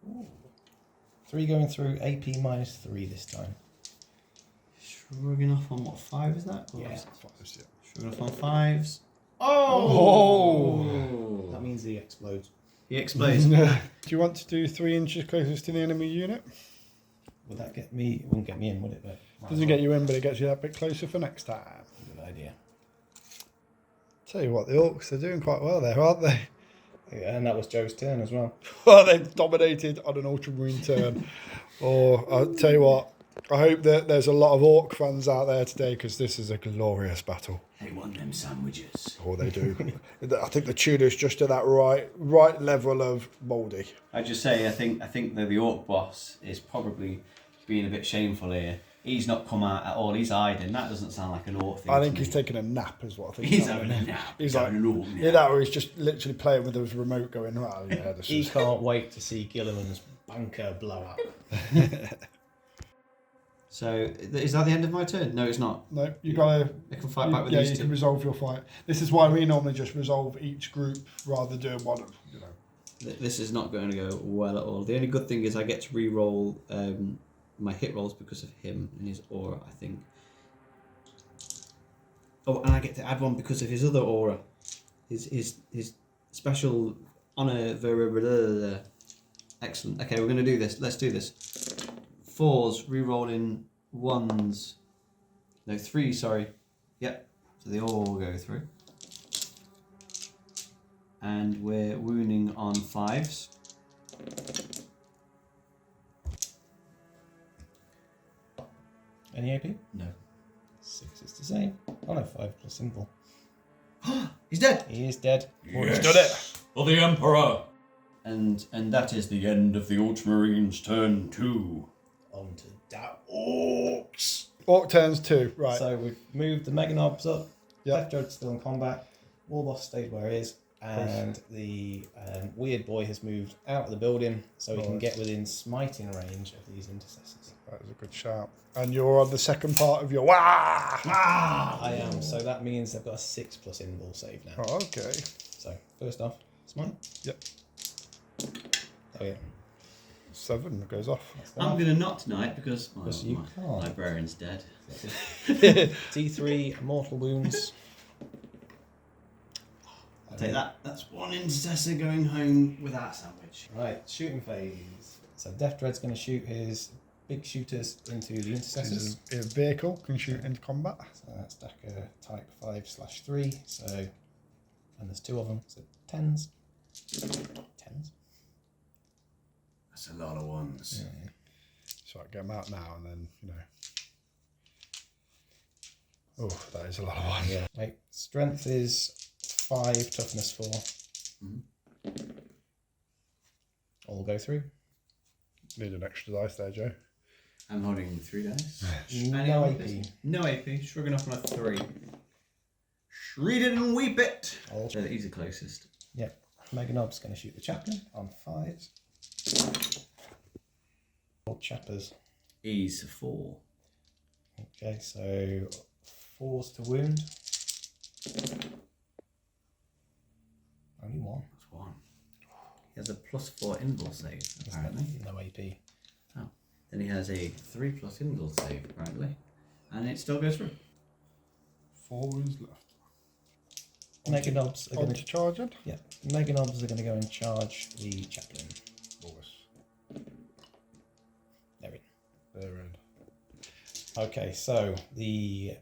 S2: Ooh. 3 going through. AP -3 this time.
S4: Shrugging off on what, 5 is that? Or
S2: Yeah.
S4: is it- Shrugging off on 5s.
S1: Oh!
S2: That means he explodes.
S4: He explodes.
S1: Do you want to do 3 inches closest to the enemy unit?
S2: Would that get me? It wouldn't get me in, would it? But
S1: Doesn't get you in, but it gets you that bit closer for next time.
S2: Good idea.
S1: Tell you what, the Orks are doing quite well there, aren't they?
S2: Yeah, and that was Joe's turn as well.
S1: Well, they've dominated on an Ultramarine turn. Or I'll tell you what, I hope that there's a lot of Ork fans out there today because this is a glorious battle.
S5: They want them sandwiches.
S1: Oh, they do. I think the tuna's just at that right level of mouldy.
S4: I just say I think that the Ork boss is probably being a bit shameful here He's not come out at all. He's hiding. That doesn't sound like an orc thing.
S1: I think
S4: to
S1: he's
S4: me.
S1: taking a nap, is what I think.
S4: He's having a nap.
S1: He's
S4: having
S1: like,
S4: an orc
S1: yeah,
S4: nap.
S1: that, or he's just literally playing with his remote, going, "Oh yeah, this
S2: He
S1: is."
S2: can't wait to see Gilliman's bunker blow up.
S4: So is that the end of my turn? No, it's not.
S1: No, you gotta.
S4: I can fight back with
S1: Yeah,
S4: these
S1: you
S4: two.
S1: can resolve your fight. This is why we normally just resolve each group rather than doing one of, you know.
S4: This is not going to go well at all. The only good thing is I get to re-roll my hit rolls because of him and his aura, I think. Oh, and I get to add one because of his other aura. His special honor. Excellent. Okay, we're going to do this. Let's do this. 4s, re-rolling 1s. No, 3, sorry. Yep. So they all go through. And we're wounding on 5s.
S2: Any AP?
S4: No.
S2: 6 is the same. Oh no, 5 plus symbol.
S4: He's dead!
S2: He is dead.
S3: Yes.
S1: done it.
S3: For the Emperor.
S4: And that is the end of the Ultramarines' turn 2.
S2: On to that Orks.
S1: Orc turns 2, right?
S2: So we've moved the Mega Knobs up.
S1: Yeah.
S2: Death Dread's still in combat. Warboss stayed where he is. And the Weird Boy has moved out of the building so he can get within smiting range of these intercessors.
S1: That was a good shout. And you're on the second part of your wah!
S2: I am. So that means they've got a 6 plus invul save now.
S1: Oh, okay.
S2: So first off, smite.
S1: Yep.
S2: Oh yeah.
S1: 7 goes off.
S4: I'm going to not tonight because
S2: Because you
S4: my
S2: can't.
S4: librarian's dead.
S2: T3 mortal wounds.
S4: I'll take that. That's one intercessor going home without a sandwich.
S2: Right, shooting phase. So Death Dread's going to shoot his big shooters into the intercessors.
S1: A vehicle can shoot into combat.
S2: So that's Dagger type 5/3. So, and there's 2 of them. So 10s. 10s.
S4: That's a lot of ones.
S2: Yeah.
S1: So I get them out now and then, you know. Oh, that is a lot of ones.
S2: Yeah. Right. Strength is 5, toughness 4.
S4: Mm-hmm.
S2: All go through.
S1: Need an extra dice there, Joe.
S4: I'm holding 3 dice.
S2: No AP.
S4: No AP. Shrugging off on a 3. Shreed it and weep it.
S2: All.
S4: So he's the closest.
S2: Yep. Mega Knob's going to shoot the chaplain on 5s. All chappers.
S4: He's 4.
S2: Okay, so 4s to wound. Only 1.
S4: That's 1. He has a +4 invul save, apparently.
S2: No AP.
S4: Oh. Then he has a 3+ invul save, apparently. And it still goes through.
S1: 4 wounds left.
S2: Mega Knobs are
S1: On
S2: going
S1: to
S2: to
S1: charging.
S2: Yeah, Mega Knobs are going to go and charge the chaplain. They're in.
S1: They're in.
S2: Okay, so the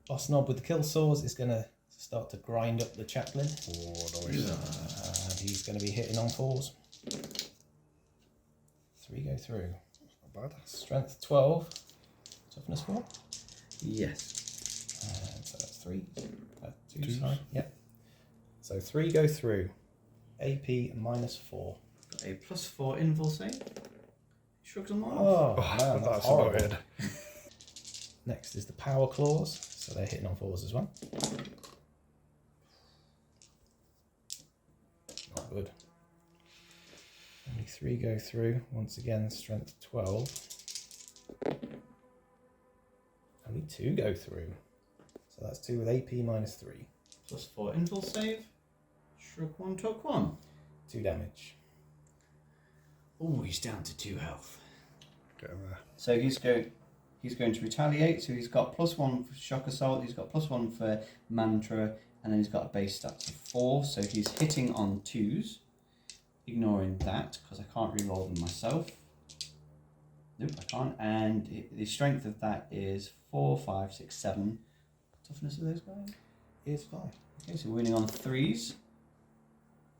S2: boss knob with the kill saws is going to start to grind up the chaplain.
S1: Oh, nice.
S2: And he's going to be hitting on 4s. 3 go through.
S1: Not bad.
S2: Strength 12. Toughness 4.
S4: Yes.
S2: And so that's 3. 2,
S1: Twos.
S2: sorry. Yep. So 3 go through. AP -4.
S4: Got a +4 invul save. Shrugs them off.
S2: Oh, man,
S1: That's
S2: horrible.
S1: annoying.
S2: Next is the power claws. So they're hitting on 4s as well. Not good. Only 3 go through. Once again, strength 12. Only 2 go through. So that's 2 with AP -3.
S4: +4 invul save. Shrug 1, took 1.
S2: 2 damage.
S4: Oh, he's down to 2 health.
S1: Get him there.
S4: So he's going to retaliate. So he's got +1 for shock assault. He's got +1 for mantra, and then he's got a base stats of 4. So he's hitting on 2s. Ignoring that because I can't reroll them myself. Nope, I can't. And the strength of that is 4, 5, 6, 7. Toughness of those guys
S2: Is 5.
S4: Okay, so we're winning on 3s.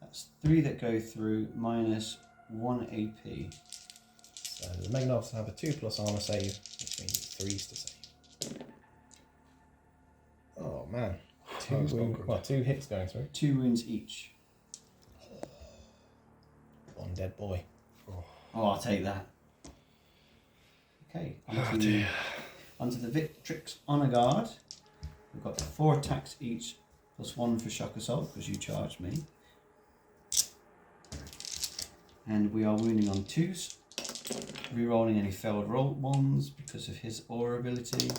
S4: That's 3 that go through minus 1 AP.
S2: So the Mega Knobs have a 2+ armor save, which means it's 3s to save. Oh man.
S1: That's not good.
S2: 2 hits going through.
S4: 2 wounds each.
S2: 1 dead boy.
S4: Oh, I'll take that. Okay.
S1: Oh, dear.
S4: Onto the Victrix Honor Guard. We've got 4 attacks each, plus 1 for Shock Assault, because you charged me. And we are wounding on 2s. Rerolling any failed roll ones because of his aura ability.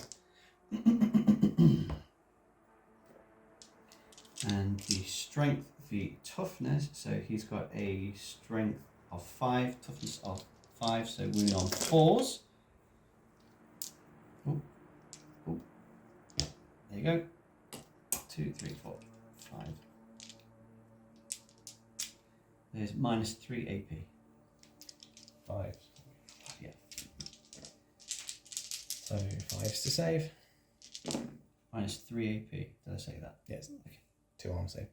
S4: And the strength v toughness, so he's got a strength of 5, toughness of 5, so wounding on 4s. Ooh. Ooh. There you go. 2, 3, 4, 5. There's minus 3 AP.
S2: 5.
S4: Yeah.
S2: So 5's to save.
S4: Minus 3 AP. Did I say that?
S2: Yes.
S4: Okay.
S2: 2 arm save.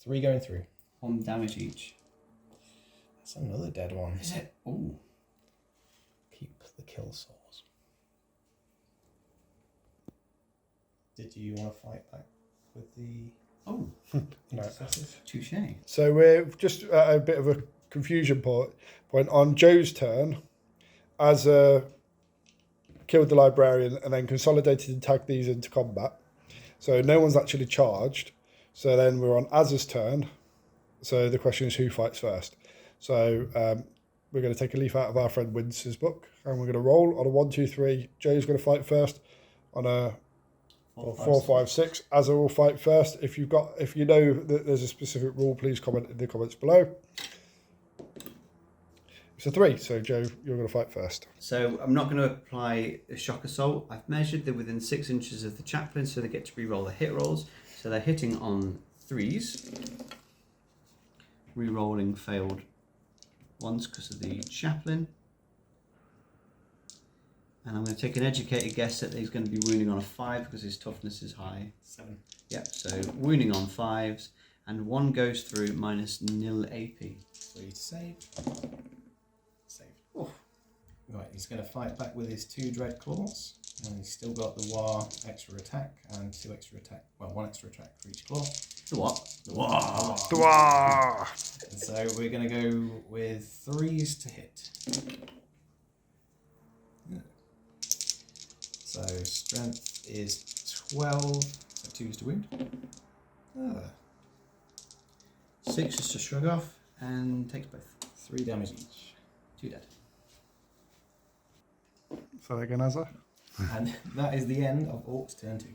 S2: 3 going through.
S4: 1 damage each.
S2: That's another dead one.
S4: Is it? Ooh.
S2: Keep the kill sores. Did you want to fight back with the
S4: Oh.
S1: No.
S4: Touche.
S1: So we're just at a bit of a confusion point on Joe's turn. As killed the librarian and then consolidated and tagged these into combat. So no one's actually charged. So then we're on Az's turn. So the question is who fights first. So we're going to take a leaf out of our friend Wince's book and we're going to roll on a 1, 2, 3. Joe's going to fight first on a 4, 5, 6. Azza will fight first. If you know that there's a specific rule, please comment in the comments below. It's a 3, so Joe, you're going to fight first.
S4: So I'm not going to apply a shock assault. I've measured they're within 6 inches of the chaplain, so they get to re-roll the hit rolls. So they're hitting on 3s. Re-rolling failed ones because of the chaplain. And I'm going to take an educated guess that he's going to be wounding on a 5 because his toughness is high.
S2: 7.
S4: Yep, so wounding on 5s. And 1 goes through minus 0 AP.
S2: 3 to save. Save.
S4: Oh.
S2: Right, he's going to fight back with his 2 dread claws. And he's still got the war extra attack and 2 extra attack. Well, 1 extra attack for each claw.
S4: The what?
S2: The war.
S1: Dwah!
S2: And so we're going to go with 3s to hit. So strength is 12, so 2s to wound.
S4: 6 is to shrug off and takes both.
S2: 3 damage each.
S4: 2 dead.
S1: So again, Azza.
S2: And that is the end of Ork's turn 2.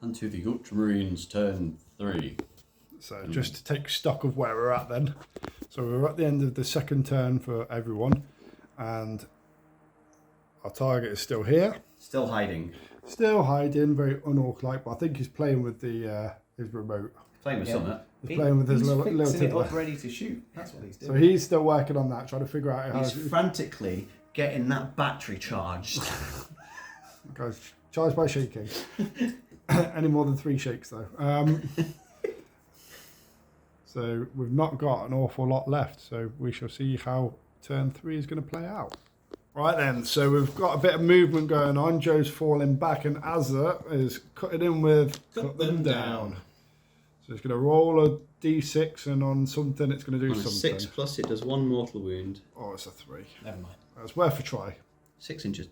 S3: Onto the Ultramarines turn 3.
S1: So just to take stock of where we're at then. So we're at the end of the second turn for everyone. And our target is still here.
S4: Still hiding.
S1: Still hiding, very un-orc-like, but I think he's playing with the his remote.
S4: Playing with
S2: Yeah.
S4: something.
S1: He's playing with his
S2: he's
S1: little
S2: fixing it
S1: tiddler.
S2: up ready to shoot. That's what he's doing.
S1: So he's still working on that, trying to figure out how
S4: He's frantically getting that battery charged.
S1: goes charged by shaking. Any more than 3 shakes though. So we've not got an awful lot left, so we shall see how turn 3 is going to play out. Right then, so we've got a bit of movement going on. Joe's falling back and Azza is cutting in with cut them down. So it's going to roll a d6 and on something it's going to do
S4: On a
S1: something.
S4: 6 plus it does 1 mortal wound.
S1: Oh, it's a 3.
S2: Never mind.
S1: That's worth a try.
S4: 6 inches.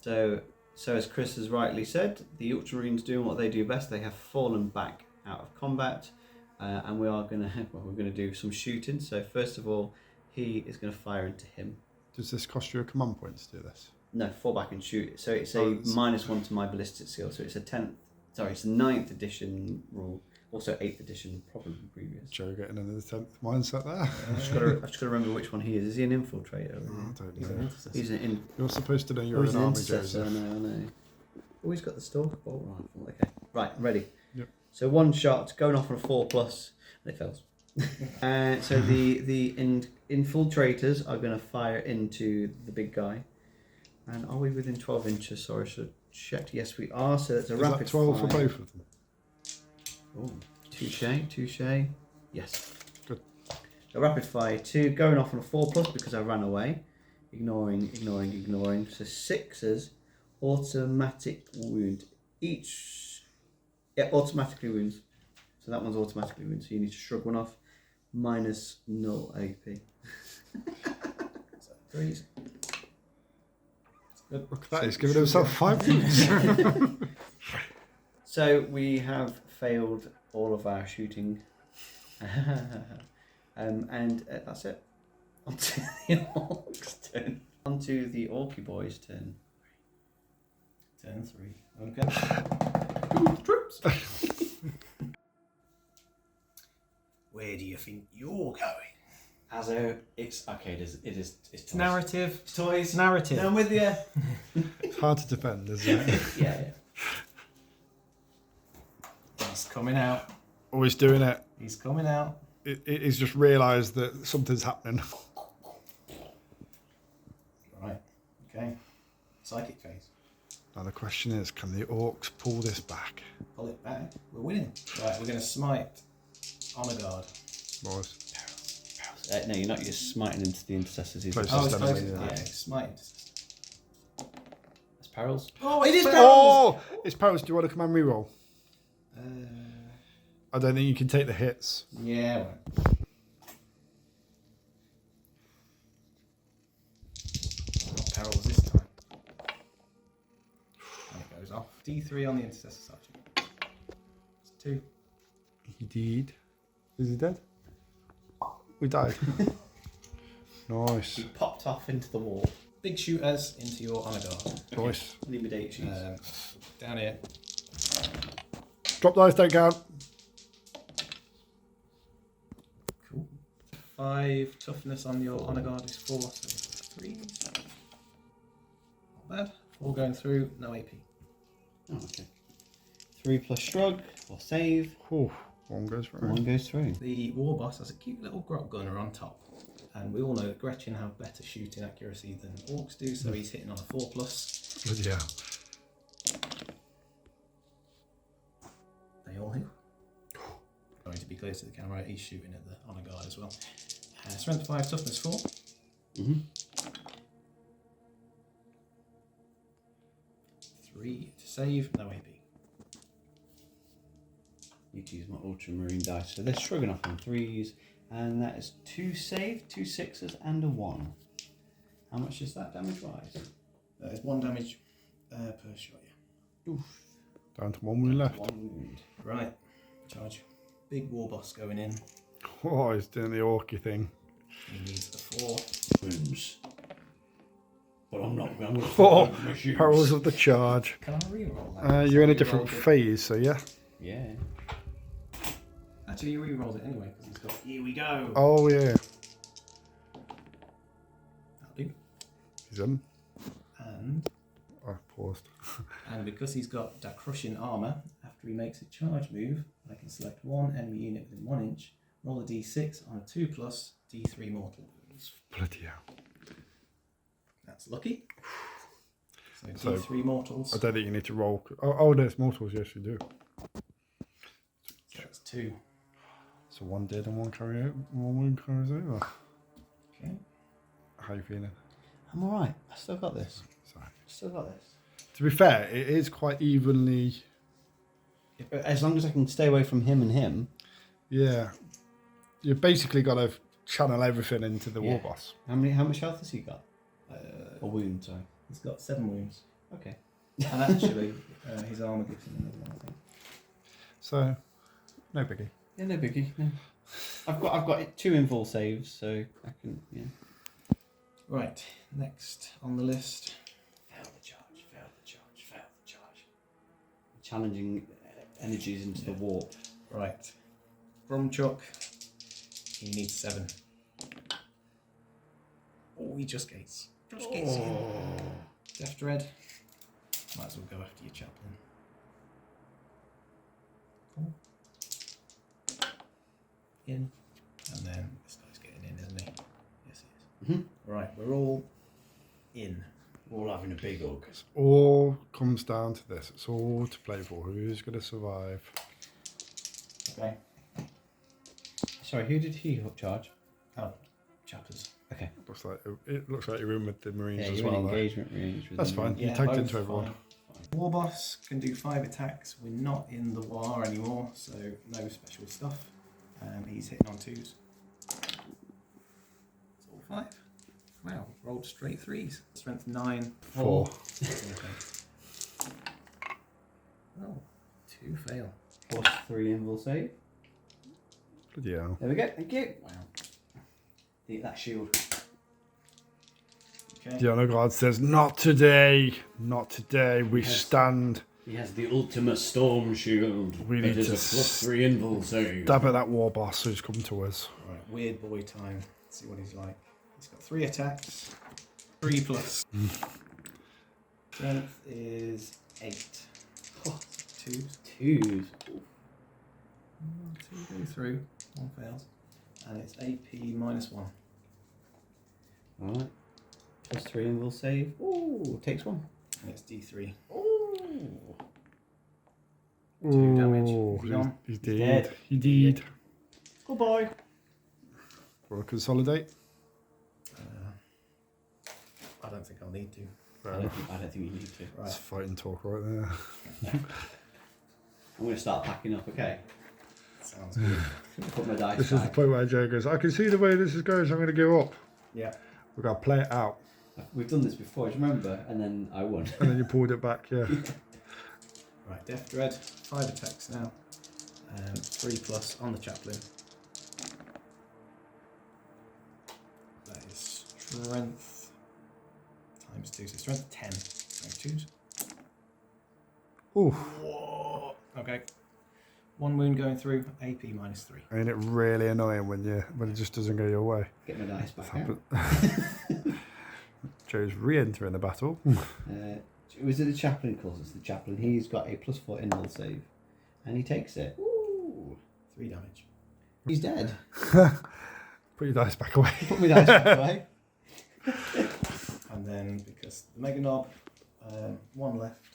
S4: So as Chris has rightly said, the Ultramarines doing what they do best. They have fallen back out of combat, and we are going to do some shooting. So first of all, he is going to fire into him.
S1: Does this cost you a command point to do this?
S4: No, fall back and shoot. So it's a
S1: Oh, it's-
S4: -1 to my ballistic skill. So it's a 9th edition rule. Also 8th edition, probably previous.
S1: Joe getting into the 10th mindset there.
S4: I've just got to remember which one he is. Is he an infiltrator? Or
S1: I
S4: is
S1: don't
S2: He's an
S1: know.
S2: intercessor.
S4: he? He's an
S1: You're supposed to know you're
S4: he's
S1: an
S4: an
S1: army,
S4: intercessor.
S1: Joseph.
S4: I know. Oh, he's got the stalker bolt rifle. Okay, right, ready.
S1: Yep.
S4: So 1 shot going off on a 4+, and it fails. So the infiltrators are going to fire into the big guy. And are we within 12 inches? Sorry, I should have checked. Yes, we are. So it's a
S1: Is
S4: rapid
S1: that 12
S4: fire.
S1: for both of them?
S4: Oh, touche. Yes.
S1: Good.
S4: A rapid fire 2 going off on a 4+ because I ran away. Ignoring. So 6s, automatic wound. Each, yeah, automatically wounds. So that one's automatically wounds. So you need to shrug 1 off. -0 AP.
S2: So 3s. Good.
S1: Look at that, he's giving himself 5 points.
S4: So we have failed all of our shooting. And that's it. On to the Orks' turn. On to the Orky Boys' turn.
S2: Turn 3. Okay.
S5: Troops. Where do you think you're going?
S4: It's okay. It's
S2: It's narrative.
S4: It's toys.
S2: Narrative.
S4: I'm with you.
S1: It's hard to defend, isn't it?
S4: Yeah.
S2: He's coming out.
S1: Always doing it.
S2: He's coming out.
S1: He's just realised that something's happening.
S2: Right. Okay. Psychic phase.
S1: Now the question is, can the Orks pull this back?
S2: Pull it back. We're winning. Right. We're going to smite Honor Guard.
S1: Boys.
S4: No, you're not. You're smiting into the intercessors.
S1: Close.
S2: Oh, it's
S1: Enemy,
S2: close.
S1: yeah.
S2: Yeah, smite.
S4: That's perils.
S2: Oh, it is
S1: Oh! It's Paris. Do you want a command reroll?
S2: Uh,
S1: I don't think you can take the hits.
S2: yeah. Right. Not perils this time. And it goes off. D3 on the intercessor sergeant. It's 2.
S1: He did. Is he dead? We died. Nice.
S4: He popped off into the wall.
S2: Big shooters into your honor guard.
S1: Nice.
S4: Intimidate shoots.
S2: Down here.
S1: Drop dice, don't count.
S2: Cool. 5 toughness on your honor guard is 4, so 3. Not bad. 4 going through, no AP.
S4: Oh, okay. 3 plus shrug or save.
S1: Whew. One goes for
S4: One
S1: him.
S4: goes through.
S2: The war boss has a cute little grot gunner on top. And we all know that Gretchen have better shooting accuracy than Orks do, so he's hitting on a 4+.
S1: Bloody hell.
S2: They all hit. Going to be close to the camera, he's shooting at the honor guard as well. Strength 5, toughness 4.
S4: Mm-hmm.
S2: 3 to save, no AP.
S4: Need to use my Ultramarine dice. So they're shrugging off on 3s, and that is 2 save, 2 6s, and a 1. How much is that damage wise?
S2: That is 1 damage per shot, yeah.
S4: Oof.
S1: Down to 1 wound left.
S4: 1 wound.
S2: Right, charge. Big war boss going in.
S1: Oh, he's doing the Orky thing.
S2: He needs a 4.
S3: Wounds. But I'm not. I'm going to
S1: 4 perils of the charge.
S2: Can I reroll that?
S1: You're in a
S2: Rerolled
S1: different
S2: it.
S1: phase, so yeah.
S4: Yeah.
S2: Actually, you rerolled it anyway because he's got. Here we go.
S1: Oh yeah.
S2: That'll do.
S1: He's in.
S2: And
S1: I paused.
S2: And because he's got that crushing armour, after he makes a charge move, I can select one enemy unit within 1 inch, roll a d6 on a 2+, d3 mortal wounds.
S1: Bloody hell.
S2: That's lucky.
S1: So,
S2: d3 mortals.
S1: I don't think you need to roll. Oh no, it's mortals. Yes, you do.
S2: So that's 2.
S1: So 1 dead and 1 carry out. 1 wound carries over.
S2: Okay.
S1: How you feeling?
S4: I'm alright. I still got this.
S1: Sorry.
S4: Still got this.
S1: To be fair, it is quite evenly.
S4: As long as I can stay away from him and him.
S1: Yeah. You've basically got to channel everything into the war
S4: Yeah.
S1: boss.
S4: How much health has he got? Or wound, sorry.
S2: He's got 7 wounds.
S4: Okay.
S2: And actually, his armour gives him another one, I think.
S1: So, no biggie.
S4: Yeah, no biggie. No. I've got 2 invul saves, so I can
S2: Right, next on the list.
S4: fail the charge, fail the charge, fail the charge. Challenging energies into the warp.
S2: Right. Grumchuck. He needs 7. Oh, he just gates. Just gates again. Death Dread. Might as well go after your chaplain. Cool. In. And then this guy's getting in, isn't he? Yes, he is.
S4: Mm-hmm.
S2: Right, we're all in.
S3: We're all having a big hug.
S1: It all comes down to this. It's all to play for. Who's going to survive?
S2: Okay.
S4: Sorry, who did he charge?
S2: Oh, chaplains.
S4: Okay.
S1: It looks like you're in with the Marines
S4: Yeah,
S1: as
S4: you're
S1: well.
S4: in
S1: though.
S4: engagement range. With
S1: That's
S4: them.
S1: fine. You tagged
S2: both
S1: into everyone.
S2: fine. Warboss can do 5 attacks. We're not in the war anymore, so no special stuff. He's hitting on 2s. It's all 5. Wow, rolled straight 3s. Strength 9.
S1: 4.
S2: Okay. Oh, 2 fail.
S4: +3 invul save.
S1: Bloody hell.
S4: There we go. Thank you. Wow. Eat that shield.
S2: Okay.
S1: The honor guard says, "Not today. Not today. We
S3: Yes.
S1: stand."
S3: He has the ultimate storm shield.
S1: We
S3: It
S1: need
S3: is
S1: to
S3: a +3 invul save.
S1: Stab at that war boss who's come to us.
S2: Right, weird boy time. Let's see what he's like. He's got 3 attacks. 3 plus. Strength is 8. Oh, 2s.
S4: 2s.
S2: 2 go through. 1 fails. And it's AP -1.
S4: Alright. +3 invul save. Ooh, takes 1.
S2: And it's D3.
S4: Ooh.
S2: 2 damage.
S1: Ooh,
S2: Is he gone?
S1: He
S4: He's
S1: did.
S4: dead.
S1: He did.
S4: Goodbye.
S1: We'll consolidate.
S2: I don't think I'll need to.
S1: Fair
S4: I
S1: enough.
S4: don't think you need to.
S2: Right.
S1: That's fighting talk right there.
S4: I'm going to start packing up, okay?
S2: Sounds good.
S4: Put my dice
S1: This is the
S4: back.
S1: point where Joe goes, "I can see the way this is going, so I'm going to give up."
S2: Yeah.
S1: We've got to play it out.
S4: We've done this before, do you remember? And then I won.
S1: And then you pulled it back, yeah.
S2: Right, Death Dread. 5 attacks now. 3 plus on the chaplain. That is strength times 2. So strength 10. Times 2s.
S1: Oof.
S2: Whoa. Okay. 1 wound going through. AP -3.
S1: Ain't it really annoying when it just doesn't go your way?
S4: Get my dice back out.
S1: Joe's re-entering the battle.
S4: Was it the chaplain calls us the chaplain? He's got a +4 invul save. And he takes it. Ooh.
S2: 3 damage.
S4: He's dead.
S1: Put your dice back away.
S4: Put my dice back away.
S2: And then, because the Mega Knob, 1 left.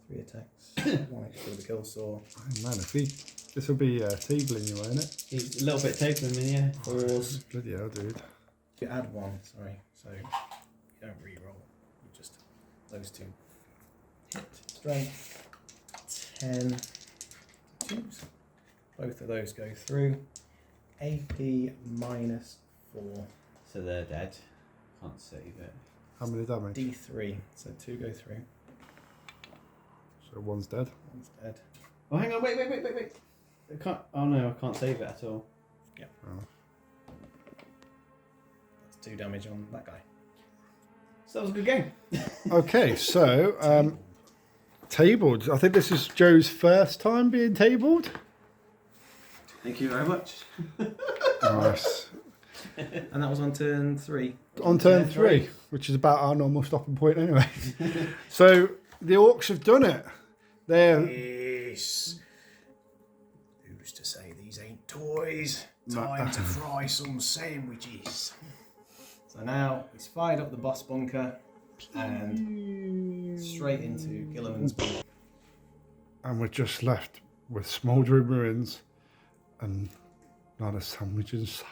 S2: 3 attacks. 1 extra with the kill saw.
S1: Oh, man, this will be tabling you, won't it?
S4: He's a little bit taken in here. 4s.
S1: Bloody hell, dude.
S2: You add 1, sorry. So you don't re-roll. You just those 2 hit. Strength 10. 2s. Both of those go through. AP -4.
S4: So they're dead. Can't save it.
S1: How many damage?
S2: D3. So 2 go through.
S1: So one's dead.
S2: 1's dead.
S4: Oh, hang on. Wait. I can't. Oh no, I can't save it at all.
S2: Yeah.
S1: Oh.
S2: That's 2 damage on that guy.
S4: So that was a good game.
S1: Okay, so tabled. I think this is Joe's first time being tabled.
S4: Thank you very much.
S1: Nice.
S2: And that was on turn 3.
S1: On turn 3, which is about our normal stopping point anyway. So the Orks have done it. They're
S5: Yes. Who's to say these ain't toys? Time to fry some sandwiches.
S2: So now he's fired up the boss bunker and straight into Gilliman's bunker.
S1: and we're just left with smouldering ruins and not a sandwich in sight.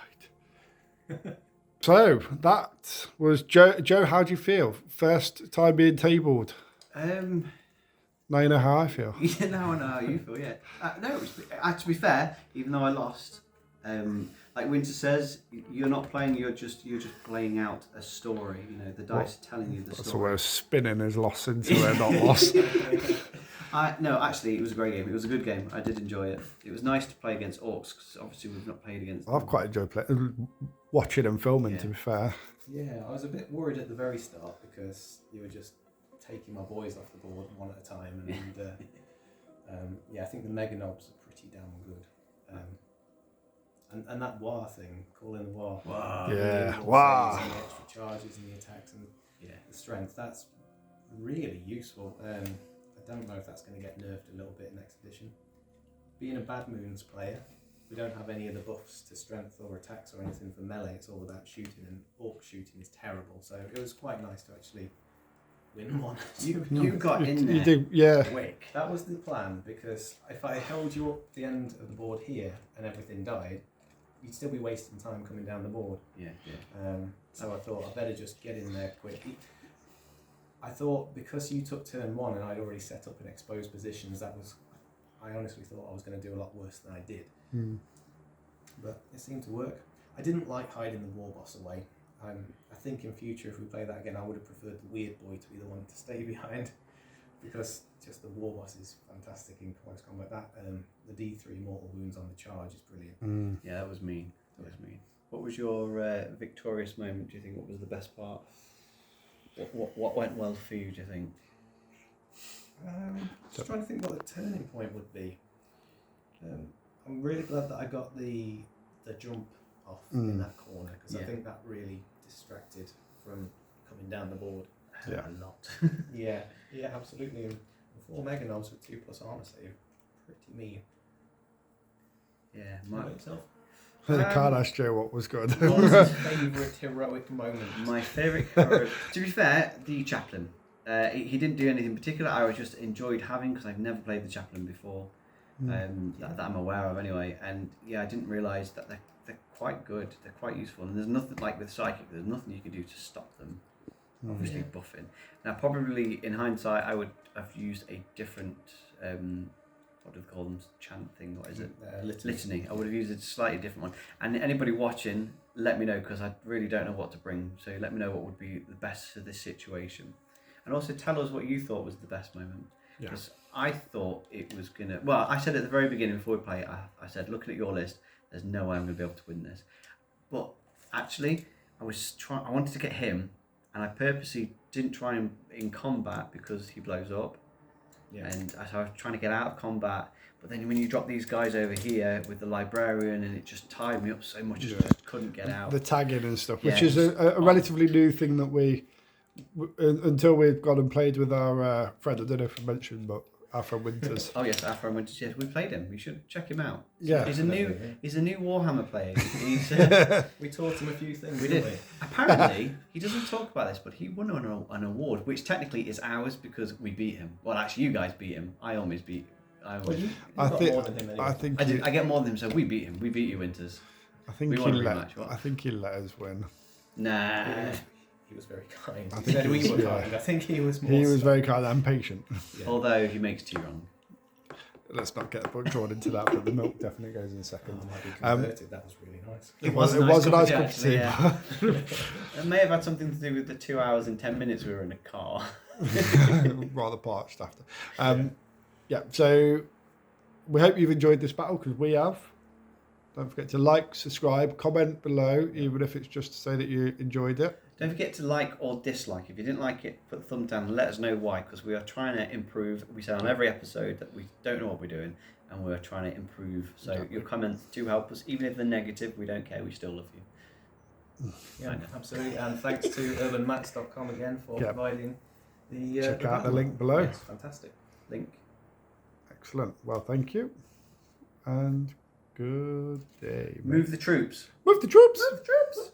S1: So that was Joe. Joe, how do you feel? First time being tabled. Now you know how I feel.
S4: Yeah, now I know how you feel. Yeah. No, to be fair, even though I lost, like Winter says, you're not playing. You're just playing out a story. You know, the dice are telling you the
S1: That's the
S4: story.
S1: way of spinning his loss into a not loss.
S4: No, actually, it was a great game. It was a good game. I did enjoy it. It was nice to play against Orks because obviously we've not played against them.
S1: I've quite enjoyed watching and filming.
S4: Yeah.
S1: To be fair,
S2: Yeah, I was a bit worried at the very start because you were just taking my boys off the board one at a time, and yeah, I think the Mega Knobs are pretty damn good. And that war thing, calling the war.
S5: Wow.
S1: Yeah,
S2: the
S1: wow.
S2: saves and the extra charges and the attacks and the strength. That's really useful. I don't know if that's going to get nerfed a little bit next edition. Being a Bad Moons player, we don't have any of the buffs to strength or attacks or anything for melee. It's all about shooting, and orc shooting is terrible. So it was quite nice to actually win one.
S4: You got in there.
S1: You do, yeah.
S4: Quick.
S2: That was the plan, because if I held you up the end of the board here and everything died, you'd still be wasting time coming down the board.
S4: Yeah.
S2: So I thought I'd better just get in there quick. I thought because you took turn 1 and I'd already set up in exposed positions, I honestly thought I was going to do a lot worse than I did.
S1: Mm.
S2: But it seemed to work. I didn't like hiding the war boss away. I think in future, if we play that again, I would have preferred the weird boy to be the one to stay behind, because just the war boss is fantastic in close combat. That the D3 mortal wounds on the charge is brilliant.
S4: Yeah, that was mean. That was mean. What was your victorious moment? Do you think? What was the best part? What went well for you? Do you think?
S2: Just trying to think what the turning point would be. I'm really glad that I got the jump off in that corner, because I think that really distracted from coming down the board.
S4: A lot.
S2: yeah, absolutely. And 4 Mega Knobs with 2+ armor save, pretty mean.
S4: Yeah,
S2: What about yourself?
S1: I can't ask Joe what was good.
S2: What was his favourite heroic moment?
S4: My favourite hero. To be fair, the chaplain. He didn't do anything particular. I just enjoyed having, because I've never played the chaplain before. That I'm aware of anyway. And yeah, I didn't realise that they're quite good. They're quite useful. And there's nothing, like with psychic, there's nothing you can do to stop them. Obviously buffing. Now probably in hindsight I would have used a different what do they call them, chant thing, what is it? Litany. I would have used a slightly different one. And anybody watching, let me know, because I really don't know what to bring. So let me know what would be the best for this situation. And also tell us what you thought was the best moment. Because I thought it was going to... Well, I said at the very beginning before we play, I said, looking at your list, there's no way I'm going to be able to win this. But actually, I wanted to get him, and I purposely didn't try him in combat because he blows up. Yeah. And so I was trying to get out of combat. But then when you drop these guys over here with the librarian, and it just tied me up so much, I just couldn't get out.
S1: The tagging and stuff, which is a relatively new thing that we... Until we've gone and played with our friend, I don't know if I mentioned, but Afro Winters.
S4: Oh yes, Afro Winters. Yes, we played him. We should check him out.
S1: Yeah,
S4: he's a new Warhammer player. He's
S2: we taught him a few things.
S4: We did. Apparently, he doesn't talk about this, but he won an award, which technically is ours because we beat him. Well, actually, you guys beat him. I always beat.
S2: I got more than him anyway.
S4: I get more than him, so we beat him. We beat you, Winters.
S1: I think he let us win.
S4: Nah.
S2: Yeah. He was very kind. I think we were kind. I think he was more.
S1: He was very kind and patient.
S4: Yeah. Although he makes tea wrong.
S1: Let's not get drawn into that, but the milk definitely goes in a second.
S2: Might be converted. That was really nice.
S1: It was a nice cup of tea.
S4: Yeah. It may have had something to do with the 2 hours and 10 minutes we were in a car.
S1: Rather parched after. So we hope you've enjoyed this battle, because we have. Don't forget to like, subscribe, comment below, even if it's just to say that you enjoyed it.
S4: Don't forget to like or dislike. If you didn't like it, put the thumb down and let us know why, because we are trying to improve. We say on every episode that we don't know what we're doing, and we're trying to improve. So your comments do help us. Even if they're negative, we don't care. We still love you.
S2: Yeah, absolutely. And thanks to urbanmats.com again for providing the...
S1: Check out the link below.
S2: Yes, fantastic.
S4: Link.
S1: Excellent. Well, thank you. And... good day.
S4: Move the troops.
S1: Move the troops.
S2: Move the troops.